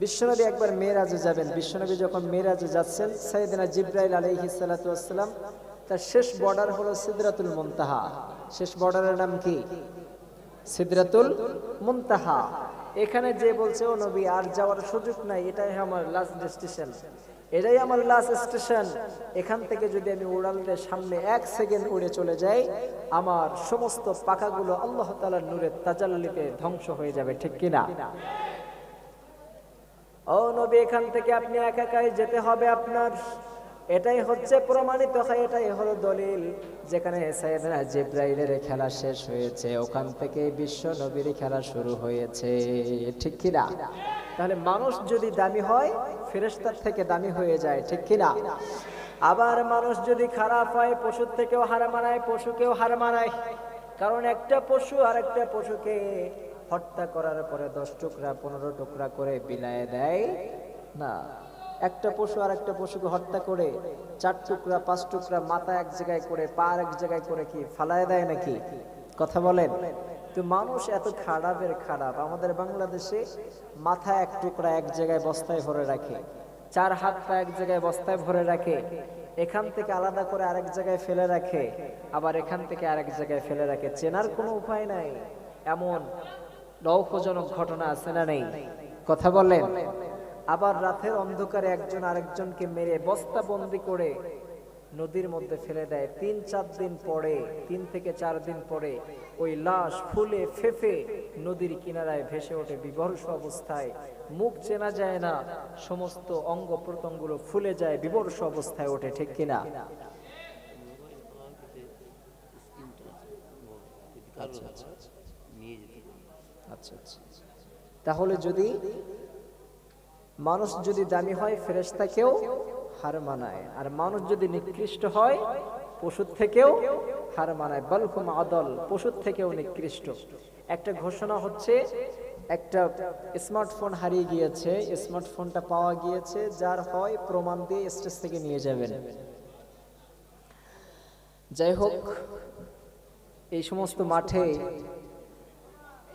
বিশ্বনবী একবার মেরাজে যাবেন। বিশ্বনবী যখন মেরাজে যাচ্ছেন, সাইয়েদনা জিবরাইল আলাইহিস সালাতু ওয়াস সালাম, তার শেষ বর্ডার হলো সিদরাতুল মুনতাহা। শেষ বর্ডারের নাম কি? সিদরাতুল মুনতাহা। এখানে যে বলছে ও নবী আর যাওয়ার সুযোগ নাই, এটাই আমার লাস্ট ডেস্টিনেশন, এটাই আমার লাস্ট স্টেশন, এখান থেকে যদি আমি উড়াল দিয়ে সামনে 1 সেকেন্ড উড়ে চলে যাই, আমার সমস্ত পাখাগুলো আল্লাহ তাআলার নূরের তাজাল্লিতে ধ্বংস হয়ে যাবে, ঠিক কিনা? ও নবী এখান থেকে আপনি একাই যেতে হবে আপনার। এটাই হচ্ছে প্রমাণিত হয়, এটাই হলো দলিল। যেখানে সাইয়েদনা জিবরাইলের খেলা শেষ হয়েছে, ওখান থেকে বিশ্ব নবীর খেলা শুরু হয়েছে, ঠিক কিনা? তাহলে মানুষ যদি দামি হয় ফেরেশতার থেকে দামি হয়ে যায়, ঠিক কিনা? আবার মানুষ যদি খারাপ হয় পশুর থেকেও হার মানায়, পশুকেও হার মানায়। কারণ একটা পশু আর একটা পশুকে হত্যা করার পরে 10 টুকরা 15 টুকরা করে বিলায় দেয় না। একটা পশু আর একটা পশুকে হত্যা করে 4 টুকরা 5 টুকরা মাথা এক জায়গায় করে পা এক জায়গায় করে কি ফালায় দেয় নাকি? কথা বলেন। তো মানুষ এত খারাপের খারাপ, আমাদের বাংলাদেশে মাথা এক টুকরা এক জায়গায় বস্তায় ভরে রাখে, 4 হাত পা এক জায়গায় বস্তায় ভরে রাখে, এখান থেকে আলাদা করে আরেক জায়গায় ফেলে রাখে, আবার এখান থেকে আরেক জায়গায় ফেলে রাখে, চেনার কোনো উপায় নাই। এমন লৌহজনক ঘটনা আছে না নেই? কথা বলেন। আবার রাতের অন্ধকারে একজন আরেকজনকে মেরে বস্তা বন্দি করে নদীর মধ্যে ফেলে দেয়। 3-4 দিন পরে, 3 থেকে 4 দিন পরে ওই লাশ ফুলে ফেফে নদীর কিনারায় ভেসে ওঠে বিভৎস অবস্থায়, মুখ চেনা যায় না, সমস্ত অঙ্গ প্রত্যঙ্গগুলো ফুলে যায়, বিভৎস অবস্থায় ওঠে, ঠিক কিনা? আচ্ছা আচ্ছা আচ্ছা আচ্ছা। তাহলে যদি মানুষ যদি দামি হয় ফেরেশতাকেও হার মানায়, আর মানুষ যদি নিকৃষ্ট হয় পশুর থেকেও হার মানায়। বালহুম আদল, পশুর থেকেও নিকৃষ্ট। একটা ঘোষণা হচ্ছে, একটা স্মার্টফোন হারিয়ে গিয়েছে, স্মার্টফোনটা পাওয়া গিয়েছে, যার হয় প্রমাণ দিয়ে স্টেজ থেকে নিয়ে যাবেন। যাই হোক, এই সমস্ত মাঠে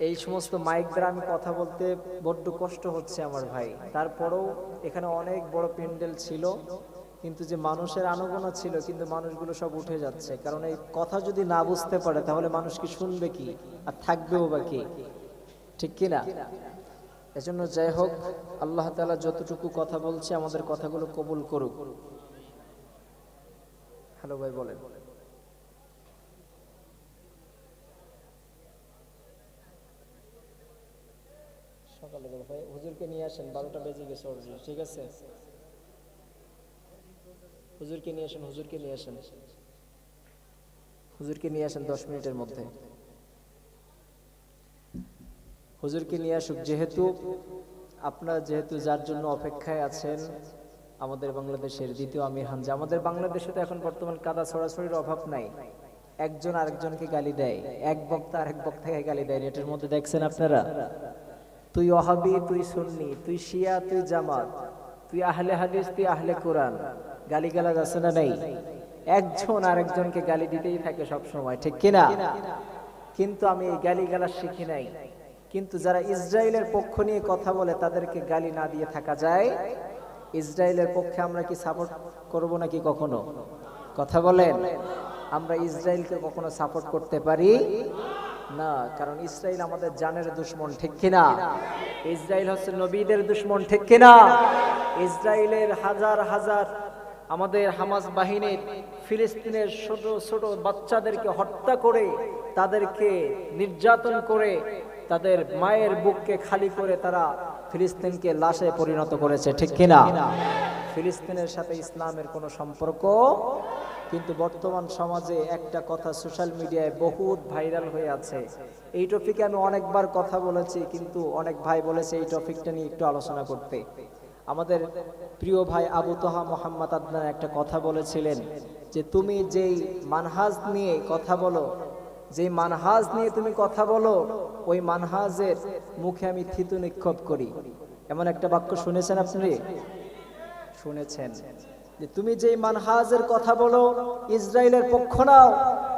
এই সমস্ত মাইক দ্বারা আমি কথা বলতে বড্ড কষ্ট হচ্ছে আমার ভাই। তারপরেও এখানে অনেক বড় প্যান্ডেল ছিল, কিন্তু যে মানুষের আনাগোনা ছিল, কিন্তু মানুষগুলো সব উঠে যাচ্ছে। কারণ এই কথা যদি না বুঝতে পারে তাহলে মানুষ কি শুনবে কি, আর থাকবেও বা কি, ঠিক কিনা? এজন্য যাই হোক, আল্লাহ তাআলা যতটুকু কথা বলছে আমাদের কথাগুলো কবুল করুক। হ্যালো ভাই, বলেন। সকালে বলো ভাই, হুজুরকে নিয়ে আসেন, 12টা বেজে গেছে অলরেডি, ঠিক আছে? হুজুরকে নিয়ে আসেন, হুজুরকে নিয়ে আসেন, হুজুরকে নিয়ে আসেন 10 মিনিটের মধ্যে। হুজুরকে নিয়ে আসুক। যেহেতু আপনারা যার জন্য অপেক্ষায় আছেন, আমাদের বাংলাদেশের দ্বিতীয় আমির হামজা। আমাদের বাংলাদেশে তো এখন বর্তমান কাদা ছড়াছড়ির অভাব নাই, একজন আরেকজনকে গালি দেয়, এক বক্তা আরেক বক্তাকে গালি দেয়। এটার মধ্যে দেখছেন আপনারা, তুই ওয়াহাবি, তুই সুন্নি, তুই শিয়া, তুই জামাত, তুই আহলে হাদিস, তুই আহলে কোরআন, গালিগালাজ আছে না নাই? একজন আরেকজনকে গালি দিতেই থাকে সব সময়, ঠিক কিনা? কিন্তু আমি এই গালিগালাজ শিখি নাই, কিন্তু যারা ইসরায়েলের পক্ষ নিয়ে কথা বলে তাদেরকে গালি না দিয়ে থাকা যায়? ইসরায়েলের পক্ষে আমরা কি সাপোর্ট করব নাকি কখনো? কথা বলেন, আমরা ইসরায়েলকে কখনো সাপোর্ট করতে পারি না, কারণ ইসরায়েল আমাদের জানের দুশমন, ঠিক কিনা? ইসরায়েল হচ্ছে নবীদের দুশমন, ঠিক কিনা? ইসরায়েলের হাজার হাজার আমাদের হামাস বাহিনীর ফিলিস্তিনের ছোট ছোট বাচ্চাদেরকে হত্যা করে, তাদেরকে নির্যাতন করে, তাদের মায়ের বুককে খালি করে তারা ফিলিস্তিনকে লাশে পরিণত করেছে, ঠিক কিনা? ফিলিস্তিনের সাথে ইসলামের কোনো সম্পর্ক। কিন্তু বর্তমান সমাজে একটা কথা সোশ্যাল মিডিয়ায় বহুত ভাইরাল হয়ে আছে। এই টপিকে আমি অনেকবার কথা বলেছি, কিন্তু অনেক ভাই বলেছে এই টপিকটা নিয়ে একটু আলোচনা করতে। আমাদের প্রিয় ভাই আবু তোহা মোহাম্মদ আদনান একটা কথা বলেছিলেন যে তুমি যেই মানহাজ নিয়ে কথা বলো, যেই মানহাজ নিয়ে তুমি কথা বলো, ওই মানহাজের মুখে আমি থিতু নিক্ষেপ করি। এমন একটা বাক্য শুনেছেন আপনি? শুনেছেন যে তুমি যেই মানহাজের কথা বলো, ইসরায়েলের পক্ষ নাও,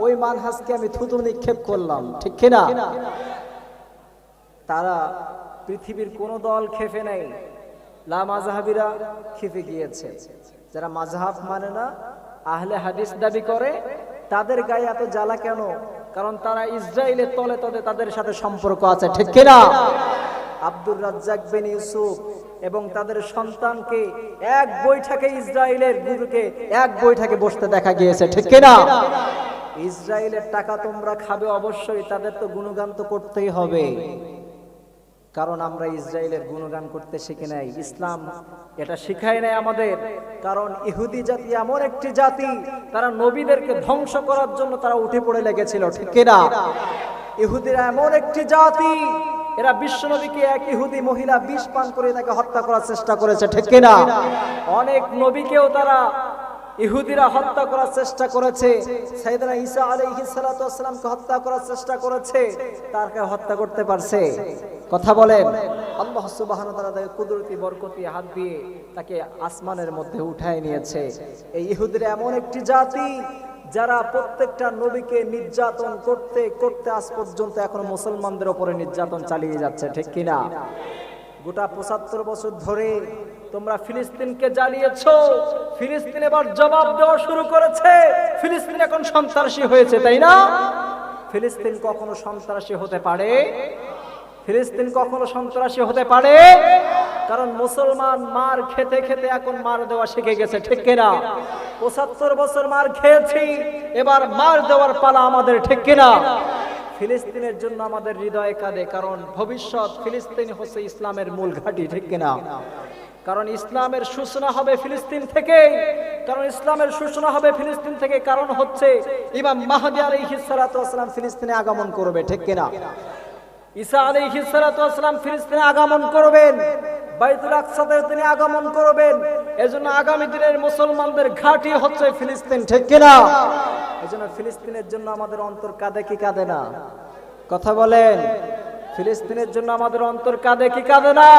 ওই মানহাজকে আমি থুতু নিক্ষেপ করলাম, ঠিক কিনা? তারা পৃথিবীর কোন দল খেপে নাই, লা মাযহাবিরা খেপে গিয়েছে। যারা মাযহাব মানে না, আহলে হাদিস দাবি করে, তাদের গায়ে এত জ্বালা কেন? কারণ তারা ইসরায়েলের তলে তলে তাদের সাথে সম্পর্ক আছে, ঠিক কিনা? আব্দুর রাজ্জাক বিন ইউসুফ এবং তাদের সন্তানকে এক বৈঠকে ইসরায়েলের গুরুকে এক বৈঠকে বসতে দেখা গিয়েছে, ঠিক কিনা? ইসরায়েলের টাকা তোমরা খাবে অবশ্যই, তাদের তো গুণগান তো করতেই হবে, কারণ আমরা ইসরায়েলের গুণগান করতে শিখি নাই, ইসলাম এটা শিখায় নাই আমাদের। কারণ ইহুদি জাতি এমন একটি জাতি, তারা নবীদেরকে ধ্বংস করার জন্য তারা উঠে পড়ে লেগেছিল, ঠিক কিনা? ইহুদিরা এমন একটি জাতি, এরা বিশ্বনবীকে এক ইহুদি মহিলা বিষ পান করে তাকে হত্যা করার চেষ্টা করেছে, ঠিক কিনা? অনেক নবীকেও তারা ইহুদিরা হত্যা করার চেষ্টা করেছে। সাইয়েদনা ঈসা আলাইহিস সালাতু ওয়াস সালামকে হত্যা করার চেষ্টা করেছে, তাকে হত্যা করতে পারছে? কথা বলেন। আল্লাহ সুবহানাহু ওয়া তাআলা তাকে কুদরতি বরকতি হাত দিয়ে তাকে আসমানের মধ্যে উঠায় নিয়েছে। এই ইহুদিরা এমন একটি জাতি যারা প্রত্যেকটা নবীকে নির্যাতন করতে করতে আজ পর্যন্ত এখন মুসলমানদের উপরে নির্যাতন চালিয়ে যাচ্ছে, ঠিক কিনা? গোটা ৭৫ বছর ধরে তোমরা ফিলিস্তিনকে জ্বালিয়েছো, ফিলিস্তিন এবার জবাব দেওয়া শুরু করেছে। ফিলিস্তিন এখন সন্ত্রাসী হয়েছে, তাই না? ফিলিস্তিন কখনো সন্ত্রাসী হতে পারে? ফিলিস্তিন কখনো সন্ত্রাসী হতে পারে? কারণ মুসলমান মার খেতে খেতে এখন মার দেওয়া শিখে গেছে, ঠিক কিনা? ৭৫ বছর মার খেয়েছি, এবার মার দেওয়ার পালা আমাদের, ঠিক কিনা? ফিলিস্তিনের জন্য আমাদের হৃদয়ে কাঁদে, কারণ ভবিষ্যৎ ফিলিস্তিন হচ্ছে ইসলামের মূল ঘাঁটি, ঠিক কিনা? কারণ ইসলামের সূচনা হবে ফিলিস্তিন থেকে, কারণ ইসলামের সূচনা হবে ফিলিস্তিন থেকে, কারণ হচ্ছে ইমাম মাহদী আলাইহিস সালাতু ওয়াস সালাম ফিলিস্তিনে আগমন করবে, ঠিক কিনা? ঈসা আলাইহিস সালাতু ওয়াস সালাম ফিলিস্তিনে আগমন করবেন, বাইতুল আকসাতে তিনি আগমন করবেন। এজন্য আগামী দিনের মুসলমানদের ঘাঁটি হচ্ছে ফিলিস্তিন, ঠিক কিনা? এজন্য ফিলিস্তিনের জন্য আমাদের অন্তর কাঁদে কি কাঁদে না? কথা বলেন। ফিলিস্তিনের জন্য আমাদের অন্তর কাঁদে কি কাঁদে না?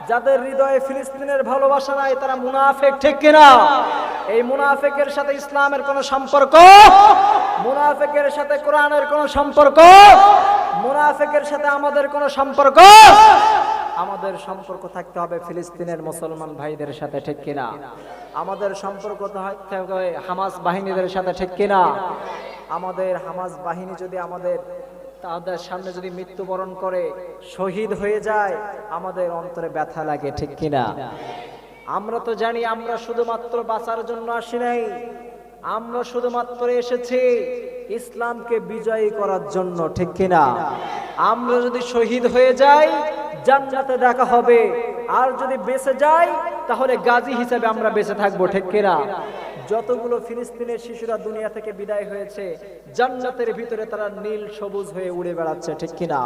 যাদের হৃদয়ে ফিলিস্তিনের ভালোবাসা নাই তারা মুনাফিক, ঠিক কিনা? এই মুনাফিকের সাথে ইসলামের কোনো সম্পর্ক, মুনাফিকের সাথে কোরআনের কোনো সম্পর্ক, মুনাফিকের সাথে আমাদের কোনো সম্পর্ক। আমাদের সম্পর্ক থাকতে হবে ফিলিস্তিনের মুসলমান ভাইদের সাথে, ঠিক কিনা? আমাদের সম্পর্ক থাকতে হবে হামাস বাহিনীদের সাথে, ঠিক কিনা? আমাদের হামাস বাহিনী যদি তাদের সামনে যদি মৃত্যুবরণ করে, শহীদ হয়ে যায়, আমাদের অন্তরে ব্যথা লাগে, ঠিক কিনা? আমরা তো জানি আমরা শুধুমাত্র বাঁচার জন্য আসি নাই, আমরা শুধুমাত্র এসেছি ইসলামকে বিজয়ী করার জন্য, ঠিক কিনা? আমরা যদি শহীদ হয়ে যাই জান্নাতে দেখা হবে, আর যদি বেঁচে যাই তাহলে গাজী হিসেবে আমরা বেঁচে থাকবো, ঠিক কিনা? যতগুলো ফিলিস্তিনের শিশুরা দুনিয়া থেকে বিদায় হয়েছে, জান্নাতের ভিতরে তারা নীল সবুজ হয়ে উড়ে বেড়াচ্ছে, ঠিক কিনা?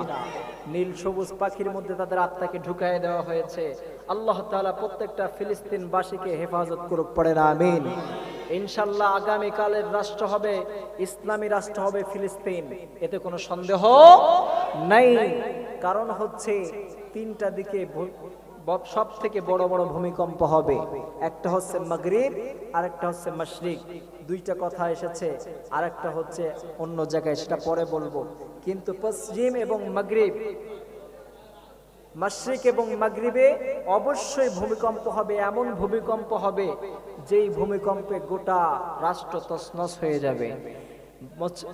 নীল সবুজ পাখির মধ্যে তাদের আত্মাকে ঢুকায় দেওয়া হয়েছে। আল্লাহ তাআলা প্রত্যেকটা ফিলিস্তিনবাসীকে হেফাজত করুক, পড়েন আমিন। ইনশাআল্লাহ আগামী কালের রাষ্ট্র হবে ইসলামী রাষ্ট্র হবে ফিলিস্তিন, এতে কোনো সন্দেহ নাই। কারণ হচ্ছে তিনটা দিকে সব থেকে বড় বড় ভূমিকম্প হবে, একটা হচ্ছে মাগরিব, আরেকটা হচ্ছে মাশরিক। দুইটা কথা এসেছে, আরেকটা হচ্ছে অন্য জায়গায়, সেটা পরে বলবো। কিন্তু পশ্চিম এবং মাগরিব মাশরিক এবং মাগরিবে অবশ্যই ভূমিকম্প হবে, এমন ভূমিকম্প হবে যেই ভূমিকম্পে গোটা রাষ্ট্র তছনছ হয়ে যাবে।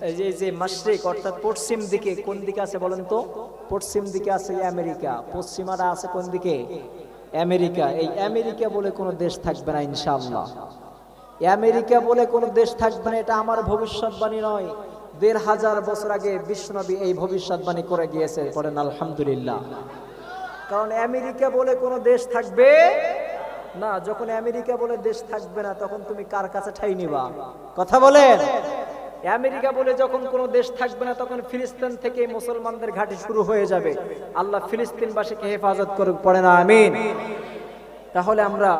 এই যে মাশরিক অর্থাৎ পশ্চিম দিকে, কোন দিকে আছে বলেন তো? পশ্চিম দিকে আছে আমেরিকা, পশ্চিমারা আছে কোন দিকে? আমেরিকা। এই আমেরিকা বলে কোনো দেশ থাকবে না ইনশাআল্লাহ। আমেরিকা বলে কোনো দেশ থাকবে না, এটা আমার ভবিষ্যৎবাণী নয়। ১৫০০ বছর আগে বিশ্বনবী এই ভবিষ্যৎবাণী করে গিয়েছে, পড়েন আলহামদুলিল্লাহ। কারণ আমেরিকা বলে কোনো দেশ থাকবে না। যখন আমেরিকা বলে দেশ থাকবে না, তখন তুমি কার কাছে ঠাঁই নিবা? কথা বলেন। আমেরিকা বলে যখন কোনো দেশ থাকবে না, তখন ফিলিস্তিন থেকে মুসলমানদের ঘাঁটি শুরু হয়ে যাবে। আল্লাহ ফিলিস্তিনবাসীকে হেফাজত করুক, পড়েন আমিন। তাহলে আমরা